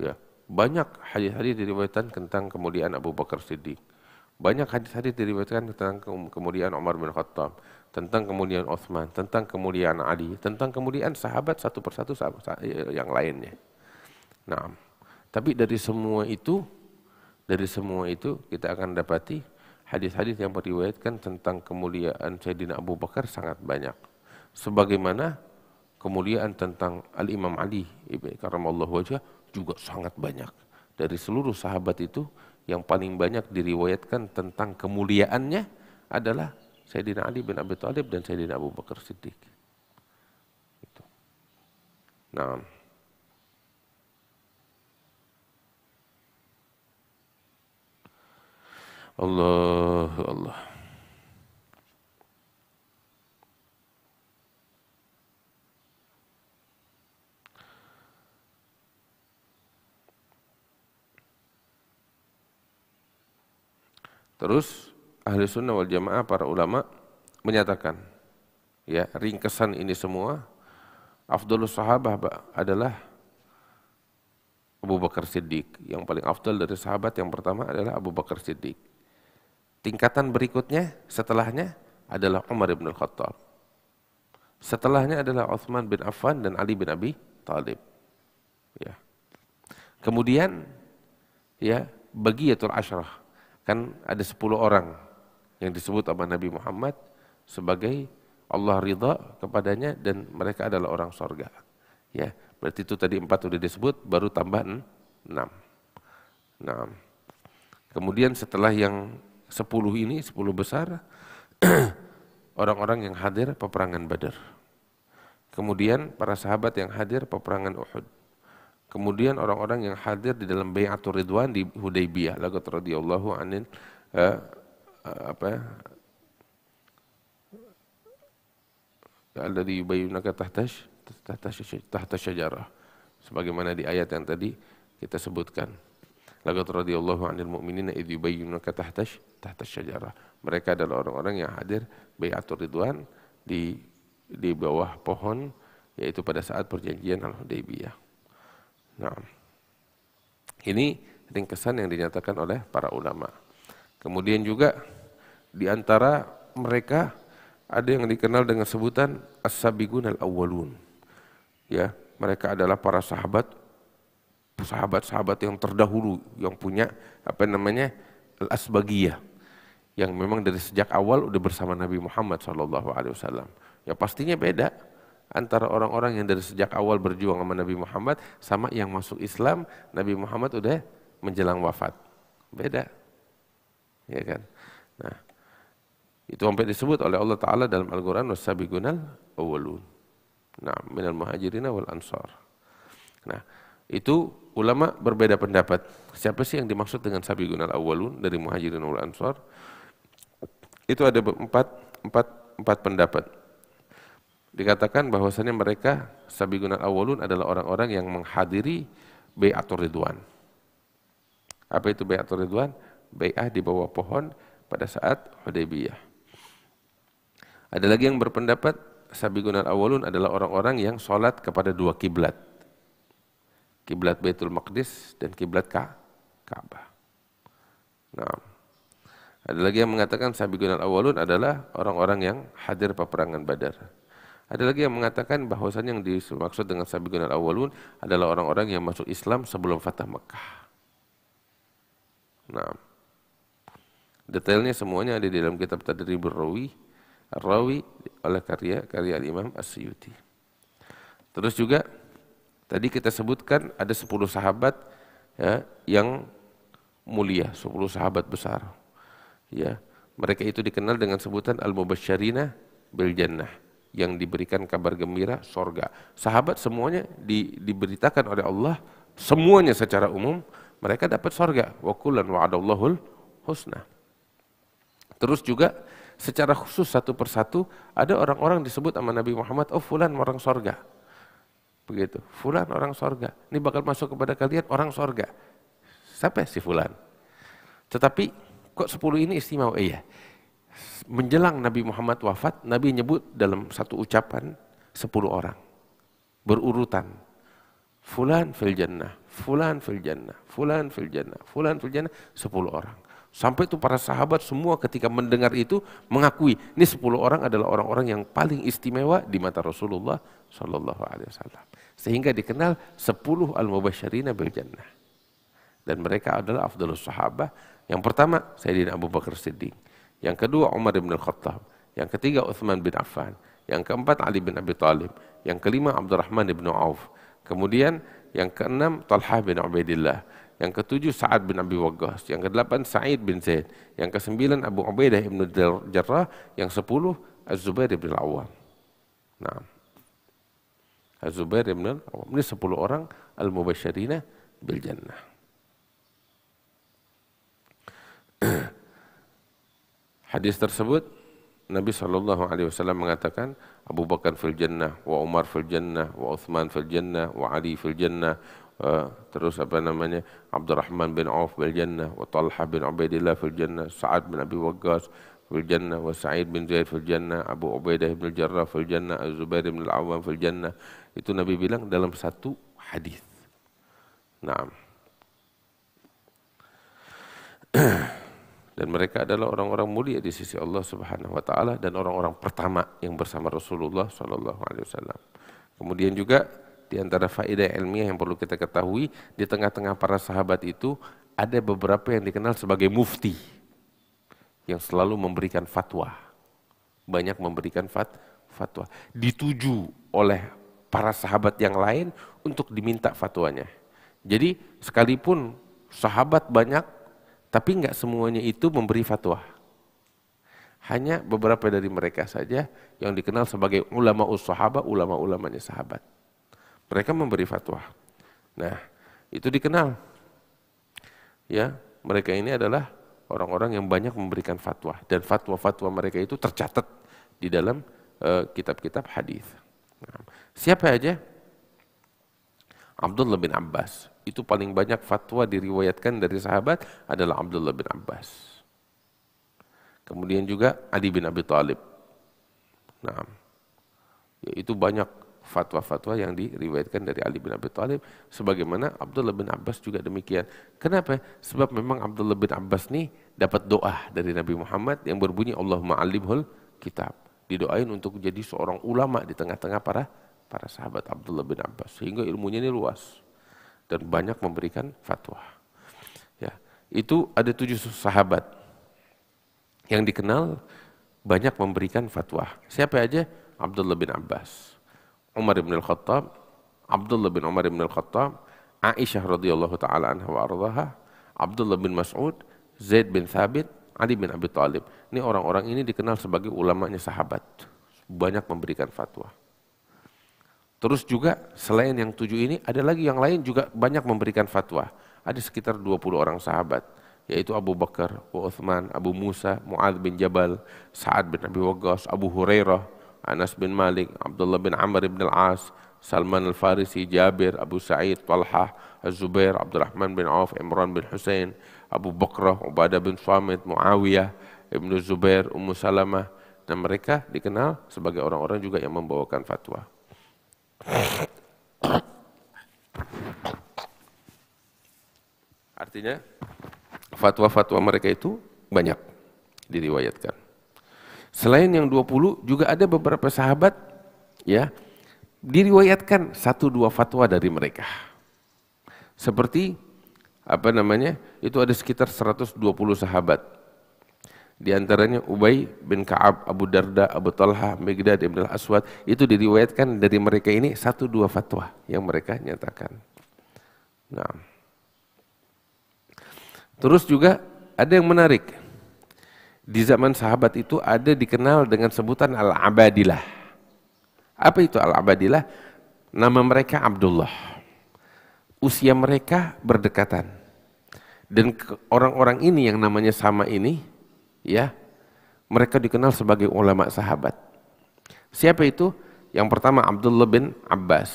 [SPEAKER 2] Ya, banyak hadis-hadis diriwayatkan tentang kemuliaan Abu Bakar Siddiq. Banyak hadis-hadis diriwayatkan tentang kemuliaan Umar bin Khattab, tentang kemuliaan Utsman, tentang kemuliaan Ali, tentang kemuliaan sahabat satu persatu yang lainnya. Nah, tapi dari semua itu kita akan dapati hadis-hadis yang meriwayatkan tentang kemuliaan Sayyidina Abu Bakar sangat banyak. Sebagaimana kemuliaan tentang Al-Imam Ali karramallahu wajhah juga sangat banyak. Dari seluruh sahabat itu yang paling banyak diriwayatkan tentang kemuliaannya adalah Sayyidina Ali bin Abi Thalib dan Sayyidina Abu Bakar Siddiq. Gitu. Nah, Allah. Terus ahli sunnah wal jamaah para ulama menyatakan, ya, ringkesan ini semua, afdalus sahabah adalah Abu Bakar Siddiq. Yang paling afdal dari sahabat yang pertama adalah Abu Bakar Siddiq. Tingkatan berikutnya setelahnya adalah Umar bin Al-Khattab. Setelahnya adalah Utsman bin Affan dan Ali bin Abi Thalib. Ya. Kemudian ya Baqiyatul Asyrah. Kan ada 10 orang yang disebut sama Nabi Muhammad sebagai Allah ridha kepadanya dan mereka adalah orang surga. Ya, berarti itu tadi 4 sudah disebut, baru tambah 6. Nah, kemudian setelah yang 10 ini, 10 besar, orang-orang yang hadir peperangan Badar. Kemudian para sahabat yang hadir peperangan Uhud. Kemudian orang-orang yang hadir di dalam Bai'atur Ridwan di Hudaybiyah. Laqad radhiyallahu anil alladzi yubayyinaka tahta syajarah. Sebagaimana di ayat yang tadi kita sebutkan. Laqad radhiyallahu 'anil mu'minina idz yubayyinunaka tahta syajarah. Mereka adalah orang-orang yang hadir Bai'atur Ridwan di bawah pohon, yaitu pada saat perjanjian Al-Hudaybiyah. Nah, ini ringkesan yang dinyatakan oleh para ulama. Kemudian juga di antara mereka ada yang dikenal dengan sebutan As-Sabiqun Al-Awwalun. Ya, mereka adalah para sahabat-sahabat yang terdahulu yang punya Al-Asbagiyah, yang memang dari sejak awal udah bersama Nabi Muhammad SAW. Ya pastinya beda antara orang-orang yang dari sejak awal berjuang sama Nabi Muhammad sama yang masuk Islam Nabi Muhammad udah menjelang wafat. Beda. Ya kan? Nah, itu sampai disebut oleh Allah Ta'ala dalam Al-Quran was-sabiqunal awwalun. Nah, minal muhajirin wal ansar. Nah, itu ulama berbeda pendapat. Siapa sih yang dimaksud dengan sabiqunal awwalun dari muhajirin wal ansar? Itu ada empat pendapat. Dikatakan bahwasanya mereka sabiqunal awwalun adalah orang-orang yang menghadiri Bai'atur Ridwan. Apa itu Bai'atur Ridwan? Bai'ah di bawah pohon pada saat Hudaybiyah. Ada lagi yang berpendapat sabiqunal awwalun adalah orang-orang yang sholat kepada 2 kiblat. Kiblat Baitul Maqdis dan kiblat Ka'bah. Nah, ada lagi yang mengatakan sabiqunal awwalun adalah orang-orang yang hadir peperangan Badar. Ada lagi yang mengatakan bahwasannya yang dimaksud dengan sabiqunal awwalun adalah orang-orang yang masuk Islam sebelum Fatah Mekah. Nah, detailnya semuanya ada di dalam kitab Tadribur Rawi oleh karya Imam As-Suyuti. Terus juga tadi kita sebutkan ada 10 sahabat ya, yang mulia, 10 sahabat besar. Ya, mereka itu dikenal dengan sebutan al-mubasysyirina bil jannah, yang diberikan kabar gembira sorga. Sahabat semuanya diberitakan oleh Allah, semuanya secara umum mereka dapat sorga. Wa kullan wa'adallahul husna. Terus juga secara khusus satu persatu ada orang-orang disebut sama Nabi Muhammad, oh fulan orang sorga. Begitu, fulan orang sorga. Ini bakal masuk kepada kalian orang sorga. Siapa si fulan? Tetapi kok 10 ini istimewa? Iya. Menjelang Nabi Muhammad wafat, Nabi nyebut dalam satu ucapan 10 orang. Berurutan. Fulan fil jannah, fulan fil jannah, fulan fil jannah, fulan fil jannah, 10 orang. Sampai itu para sahabat semua ketika mendengar itu mengakui, ini 10 orang adalah orang-orang yang paling istimewa di mata Rasulullah SAW. Sehingga dikenal 10 al-mubasysyirina bil jannah. Dan mereka adalah afdalus sahabah. Yang pertama, Sayyidina Abu Bakar Siddiq. Yang kedua, Umar bin Al-Khattab. Yang ketiga, Utsman bin Affan. Yang keempat, Ali bin Abi Thalib. Yang kelima, Abdurrahman bin Auf. Kemudian yang keenam, Talhah bin Ubaidillah. Yang ketujuh, Sa'ad bin Abi Waqqas. Yang kedelapan, Sa'id bin Zaid. Yang kesembilan, Abu Ubaidah bin Jarrah. Yang 10, Az-Zubair bin Al-Awwam. Nah, Az-Zubair bin Al-Awwam. Ini 10 orang al-mubasysyirina bil jannah. Hadis tersebut Nabi SAW mengatakan Abu Bakar fil jannah, wa Umar fil jannah, wa Uthman fil jannah, wa Ali fil jannah, terus Abdurrahman bin Auf fil jannah, wa Talha bin Ubaidillah fil jannah, Sa'ad bin Abi Waqqas fil jannah, wa Sa'id bin Zaid fil jannah, Abu Ubaidah bin Jarrah fil jannah, Az-Zubair bin Al-Awwam fil jannah. Itu Nabi bilang dalam satu hadis. Naam. Dan mereka adalah orang-orang mulia di sisi Allah Subhanahu wa taala dan orang-orang pertama yang bersama Rasulullah sallallahu alaihi wasallam. Kemudian juga di antara faedah ilmiah yang perlu kita ketahui, di tengah-tengah para sahabat itu ada beberapa yang dikenal sebagai mufti yang selalu memberikan fatwa. Banyak memberikan fatwa. Dituju oleh para sahabat yang lain untuk diminta fatwanya. Jadi sekalipun sahabat banyak, tapi enggak semuanya itu memberi fatwa. Hanya beberapa dari mereka saja yang dikenal sebagai ulama sahabat, ulama-ulamanya sahabat. Mereka memberi fatwa. Nah, itu dikenal. Ya, mereka ini adalah orang-orang yang banyak memberikan fatwa dan fatwa-fatwa mereka itu tercatat di dalam kitab-kitab hadis. Nah, siapa aja? Abdullah bin Abbas. Itu paling banyak fatwa diriwayatkan dari sahabat adalah Abdullah bin Abbas. Kemudian juga Ali bin Abi Thalib. Nah, itu banyak fatwa-fatwa yang diriwayatkan dari Ali bin Abi Thalib, sebagaimana Abdullah bin Abbas juga demikian. Kenapa? Sebab memang Abdullah bin Abbas nih dapat doa dari Nabi Muhammad yang berbunyi Allahumma alimhul kitab. Didoain untuk jadi seorang ulama di tengah-tengah para sahabat Abdullah bin Abbas, sehingga ilmunya ini luas dan banyak memberikan fatwa. Ya, itu ada 7 sahabat yang dikenal banyak memberikan fatwa. Siapa aja? Abdullah bin Abbas, Umar bin Al-Khattab, Abdullah bin Umar bin Al-Khattab, Aisyah radhiyallahu taala anha wa ardhaha, Abdullah bin Mas'ud, Zaid bin Thabit, Ali bin Abi Thalib. Ini orang-orang ini dikenal sebagai ulamanya sahabat, banyak memberikan fatwa. Terus juga selain yang 7 ini, ada lagi yang lain juga banyak memberikan fatwa. Ada sekitar 20 orang sahabat, yaitu Abu Bakar, Uthman, Abu Musa, Mu'adz bin Jabal, Sa'ad bin Abi Waqqas, Abu Hurairah, Anas bin Malik, Abdullah bin Amr bin Al-As, Salman Al-Farisi, Jabir, Abu Sa'id, Talhah, Az-Zubair, Abdurrahman bin Auf, Imran bin Husain, Abu Bakrah, Ubadah bin Samit, Muawiyah, Ibnu Zubair, Ummu Salamah. Dan mereka dikenal sebagai orang-orang juga yang membawakan fatwa. Artinya fatwa-fatwa mereka itu banyak diriwayatkan. Selain yang 20 juga ada beberapa sahabat ya diriwayatkan 1-2 fatwa dari mereka. Seperti itu ada sekitar 120 sahabat. Di antaranya Ubay bin Ka'ab, Abu Darda, Abu Talha, Miqdad ibn al-Aswad, itu diriwayatkan dari mereka ini 1-2 fatwa yang mereka nyatakan. Nah, terus juga ada yang menarik. Di zaman sahabat itu ada dikenal dengan sebutan Al-Abadilah. Apa itu Al-Abadilah? Nama mereka Abdullah. Usia mereka berdekatan. Dan orang-orang ini yang namanya sama ini, ya, mereka dikenal sebagai ulama sahabat. Siapa itu? Yang pertama Abdullah bin Abbas,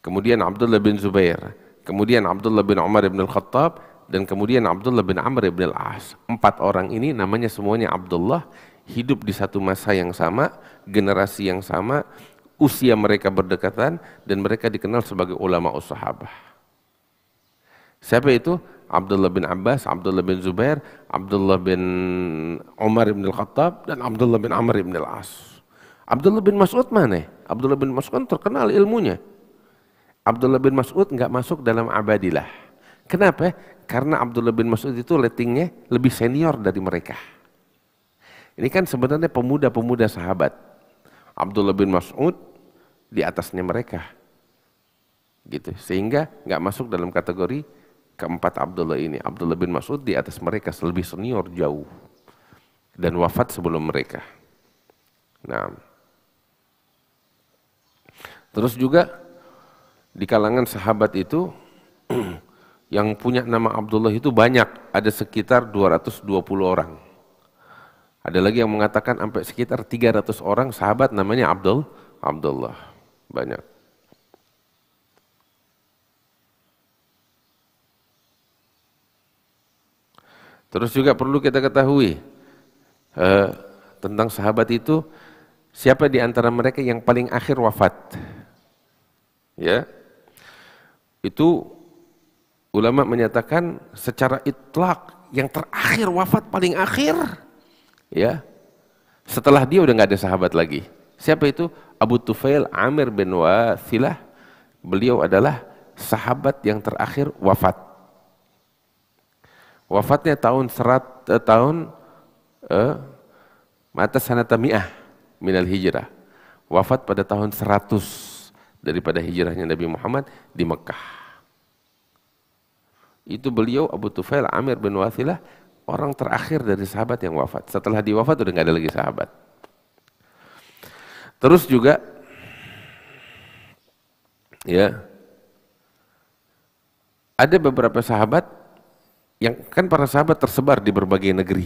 [SPEAKER 2] kemudian Abdullah bin Zubair, kemudian Abdullah bin Umar bin Al-Khattab, dan kemudian Abdullah bin Amr bin Al-As. 4 orang ini namanya semuanya Abdullah, hidup di satu masa yang sama, generasi yang sama, usia mereka berdekatan, dan mereka dikenal sebagai ulama sahabah. Siapa itu? Abdullah bin Abbas, Abdullah bin Zubair, Abdullah bin Umar bin Al-Khattab, dan Abdullah bin Amr bin Al-As. Abdullah bin Mas'ud mana? Abdullah bin Mas'ud terkenal ilmunya. Abdullah bin Mas'ud enggak masuk dalam Abadilah. Kenapa? Karena Abdullah bin Mas'ud itu ratingnya lebih senior dari mereka. Ini kan sebenarnya pemuda-pemuda sahabat. Abdullah bin Mas'ud di atasnya mereka. Gitu. Sehingga enggak masuk dalam kategori keempat Abdullah ini. Abdullah bin Mas'ud di atas mereka, lebih senior jauh. Dan wafat sebelum mereka. Nah, terus juga di kalangan sahabat itu yang punya nama Abdullah itu banyak, ada sekitar 220 orang. Ada lagi yang mengatakan sampai sekitar 300 orang sahabat namanya Abdullah. Banyak. Terus juga perlu kita ketahui tentang sahabat itu, siapa di antara mereka yang paling akhir wafat? Ya, itu ulama menyatakan secara itlak yang terakhir wafat paling akhir, ya. Setelah dia udah nggak ada sahabat lagi. Siapa itu? Abu Tufail Amir bin Wathilah. Beliau adalah sahabat yang terakhir wafat. Wafatnya tahun mata sanata mi'ah minal hijrah. Wafat pada tahun 100 daripada hijrahnya Nabi Muhammad di Mekah. Itu beliau Abu Tufail Amir bin Wathilah, orang terakhir dari sahabat yang wafat. Setelah dia wafat udah nggak ada lagi sahabat. Terus juga ya ada beberapa sahabat yang kan para sahabat tersebar di berbagai negeri.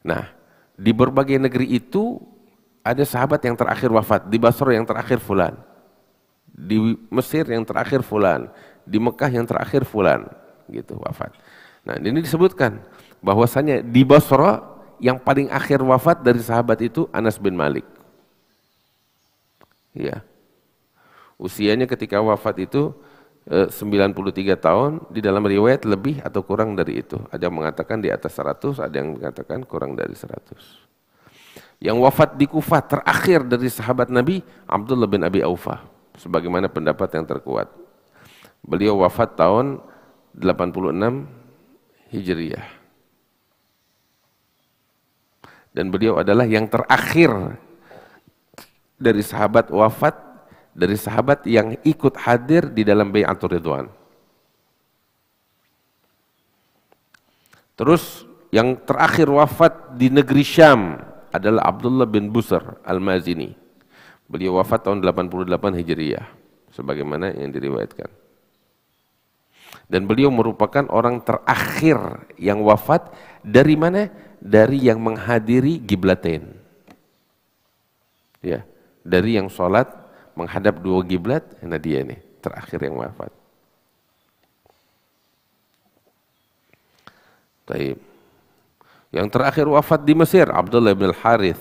[SPEAKER 2] Nah, di berbagai negeri itu ada sahabat yang terakhir wafat. Di Basra yang terakhir fulan, di Mesir yang terakhir fulan, di Mekah yang terakhir fulan, gitu wafat. Nah, ini disebutkan bahwasanya di Basra yang paling akhir wafat dari sahabat itu Anas bin Malik. Ya. Usianya ketika wafat itu 93 tahun, di dalam riwayat lebih atau kurang dari itu. Ada yang mengatakan di atas 100, ada yang mengatakan kurang dari 100. Yang wafat di Kufah terakhir dari sahabat Nabi, Abdullah bin Abi Aufah, sebagaimana pendapat yang terkuat. Beliau wafat tahun 86 Hijriyah. Dan beliau adalah yang terakhir dari sahabat wafat, dari sahabat yang ikut hadir di dalam Bai'atul Ridwan. Terus yang terakhir wafat di negeri Syam adalah Abdullah bin Busr Al-Mazini. Beliau wafat tahun 88 Hijriyah, sebagaimana yang diriwayatkan. Dan beliau merupakan orang terakhir yang wafat dari mana? Dari yang menghadiri Qiblatain. Ya, dari yang sholat menghadap dua kiblat, nah dia nih terakhir yang wafat. Taib. Yang terakhir wafat di Mesir, Abdullah bin Al-Harith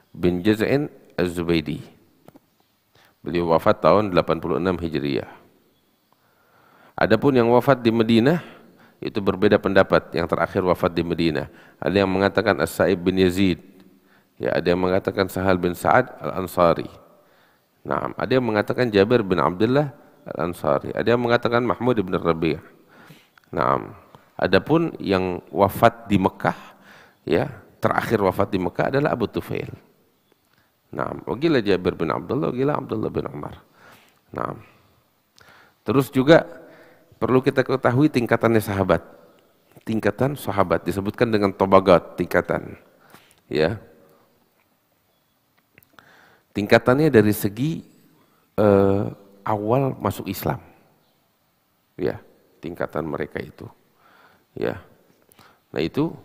[SPEAKER 2] bin Jaz'in Az-Zubaydi. Beliau wafat tahun 86 Hijriyah. Adapun yang wafat di Madinah, itu berbeda pendapat. Yang terakhir wafat di Madinah, ada yang mengatakan As-Sa'ib bin Yazid, ya, ada yang mengatakan Sahal bin Sa'ad Al-Ansari. Nah, ada yang mengatakan Jabir bin Abdullah Al-Ansari, ada yang mengatakan Mahmud bin Rabi'. Nah, adapun yang wafat di Mekah, ya, terakhir wafat di Mekah adalah Abu Tufail. Nah, gila Jabir bin Abdullah, gila Abdullah bin Umar. Nah, terus juga perlu kita ketahui tingkatannya sahabat. Tingkatan sahabat disebutkan dengan tobagat, tingkatan. Ya. Tingkatannya dari segi awal masuk Islam. Ya, tingkatan mereka itu. Ya. Nah, itu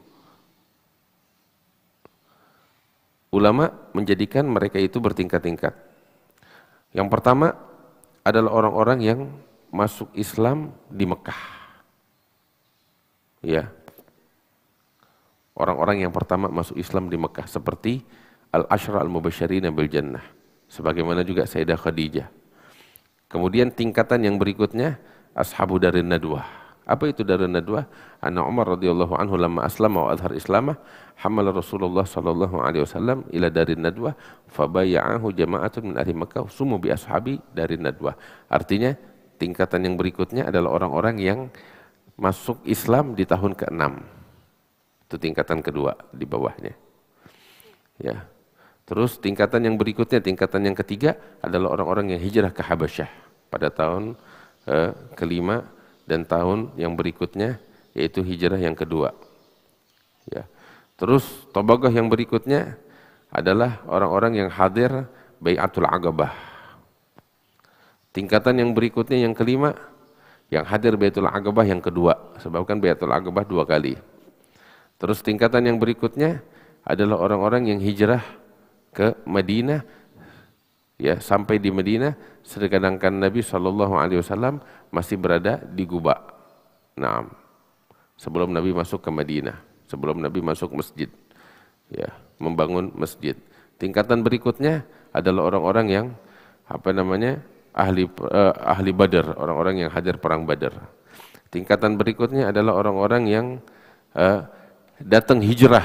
[SPEAKER 2] ulama menjadikan mereka itu bertingkat-tingkat. Yang pertama adalah orang-orang yang masuk Islam di Mekah. Ya. Orang-orang yang pertama masuk Islam di Mekah seperti Al-Ashra Al-Mubasysyirina bil Jannah, sebagaimana juga Sayyidah Khadijah. Kemudian tingkatan yang berikutnya Ashabu Darin Nadwah. Apa itu Darin Nadwah? Anna Umar radhiyallahu anhu lamma aslama wa adhar islamah hamala Rasulullah sallallahu alaihi wasallam ila Darin Nadwah fabaya'ahu jama'atun min ahli Makkah sumu bi ashabi Darin Nadwah. Artinya tingkatan yang berikutnya adalah orang-orang yang masuk Islam di tahun ke-6. Itu tingkatan kedua di bawahnya. Ya. Terus tingkatan yang berikutnya, tingkatan yang ketiga adalah orang-orang yang hijrah ke Habasyah pada tahun ke-5 dan tahun yang berikutnya yaitu hijrah yang kedua. Ya. Terus tabaqah yang berikutnya adalah orang-orang yang hadir Bai'atul Aqabah. Tingkatan yang berikutnya yang kelima yang hadir Bai'atul Aqabah yang kedua, sebabkan Bai'atul Aqabah 2 kali. Terus tingkatan yang berikutnya adalah orang-orang yang hijrah ke Madinah, ya, sampai di Madinah, sedangkan Nabi SAW masih berada di Quba. Nah, sebelum Nabi masuk ke Madinah, sebelum Nabi masuk masjid, ya, membangun masjid. Tingkatan berikutnya adalah orang-orang yang ahli Badar, orang-orang yang hadir perang Badar. Tingkatan berikutnya adalah orang-orang yang datang hijrah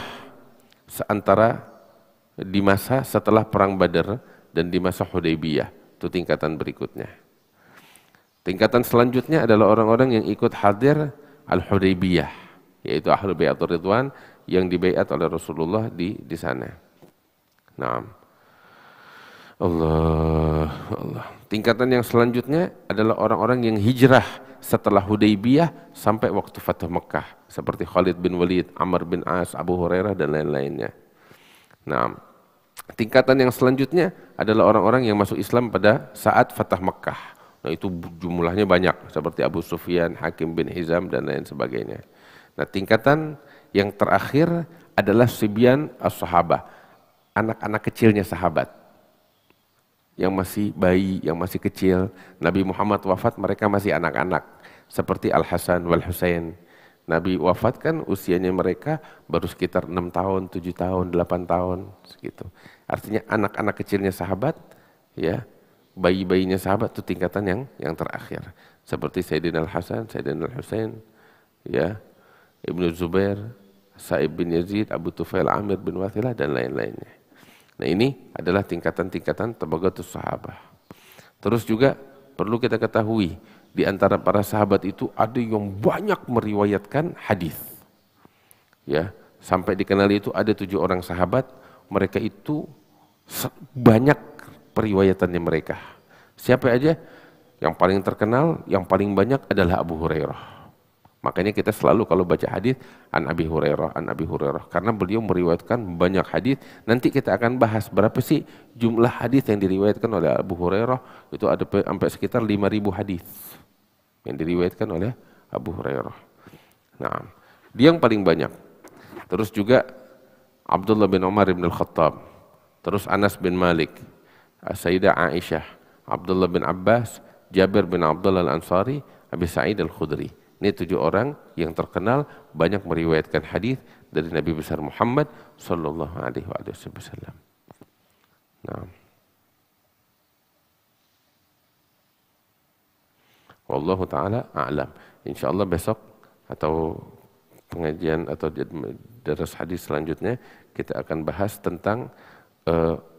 [SPEAKER 2] seantara di masa setelah perang Badar dan di masa Hudaybiyah. Itu tingkatan berikutnya. Tingkatan selanjutnya adalah orang-orang yang ikut hadir Al-Hudaybiyah, yaitu Ahlul Bai'atur Ridwan yang dibaiat oleh Rasulullah di sana. Naam. Allah. Tingkatan yang selanjutnya adalah orang-orang yang hijrah setelah Hudaybiyah sampai waktu Fathu Mekah, seperti Khalid bin Walid, Amr bin As, Abu Hurairah dan lain-lainnya. Nah, tingkatan yang selanjutnya adalah orang-orang yang masuk Islam pada saat Fathu Mekah. Nah, itu jumlahnya banyak, seperti Abu Sufyan, Hakim bin Hizam dan lain sebagainya. Nah, tingkatan yang terakhir adalah Sibyan as-Sahabah, anak-anak kecilnya sahabat. Yang masih bayi, yang masih kecil. Nabi Muhammad wafat, mereka masih anak-anak. Seperti Al-Hasan wal Husain. Nabi wafat kan usianya mereka baru sekitar 6 tahun, 7 tahun, 8 tahun. Segitu. Artinya anak-anak kecilnya sahabat, ya, bayi-bayinya sahabat itu tingkatan yang terakhir. Seperti Sayyidina Al-Hasan, Sayyidina Al-Husain, ya, Ibnu Zubair, Sa'ib bin Yazid, Abu Tufail, Amir bin Wathilah, dan lain-lainnya. Nah, ini adalah tingkatan-tingkatan tabaqatus sahabah. Terus juga perlu kita ketahui, di antara para sahabat itu ada yang banyak meriwayatkan hadis. Ya, sampai dikenali itu ada 7 orang sahabat, mereka itu banyak periwayatannya mereka. Siapa aja? Yang paling terkenal, yang paling banyak adalah Abu Hurairah. Makanya kita selalu kalau baca hadis an Abi Hurairah, karena beliau meriwayatkan banyak hadis. Nanti kita akan bahas berapa sih jumlah hadis yang diriwayatkan oleh Abu Hurairah. Itu ada sampai sekitar 5.000 hadis yang diriwayatkan oleh Abu Hurairah. Nah, dia yang paling banyak. Terus juga Abdullah bin Umar bin Al-Khattab, terus Anas bin Malik, Sayyidah Aisyah, Abdullah bin Abbas, Jabir bin Abdullah Al-Ansari, Abi Sa'id Al-Khudri. Ini 7 orang yang terkenal banyak meriwayatkan hadis dari Nabi besar Muhammad sallallahu alaihi wasallam. Nah. Wallahu taala a'lam. Insyaallah besok atau pengajian atau daras hadis selanjutnya kita akan bahas tentang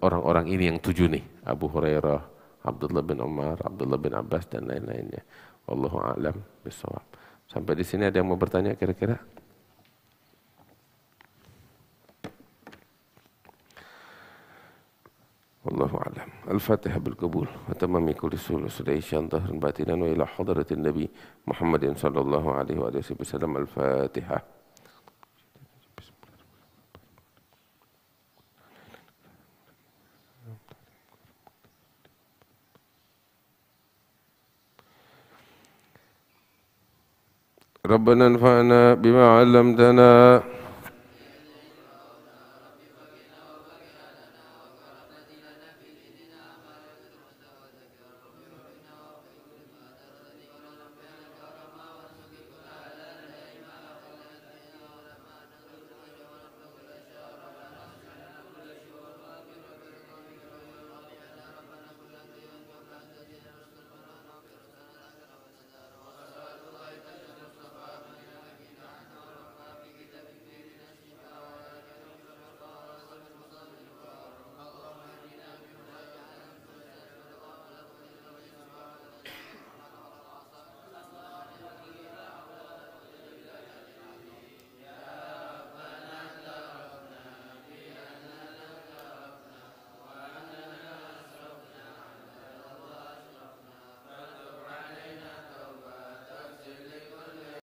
[SPEAKER 2] orang-orang ini yang 7 nih, Abu Hurairah, Abdullah bin Umar, Abdullah bin Abbas dan lain-lainnya. Wallahu a'lam bishawab. Sampai di sini ada yang mau bertanya kira-kira? Wallahu a'lam. Al-Fatihah bil qabul wa tamami kulli sulaisyan dhahran batinan wa ila hadratin Nabi Muhammadin sallallahu alaihi wa sallam. Al-Fatihah. ربنا انفعنا بما علمتنا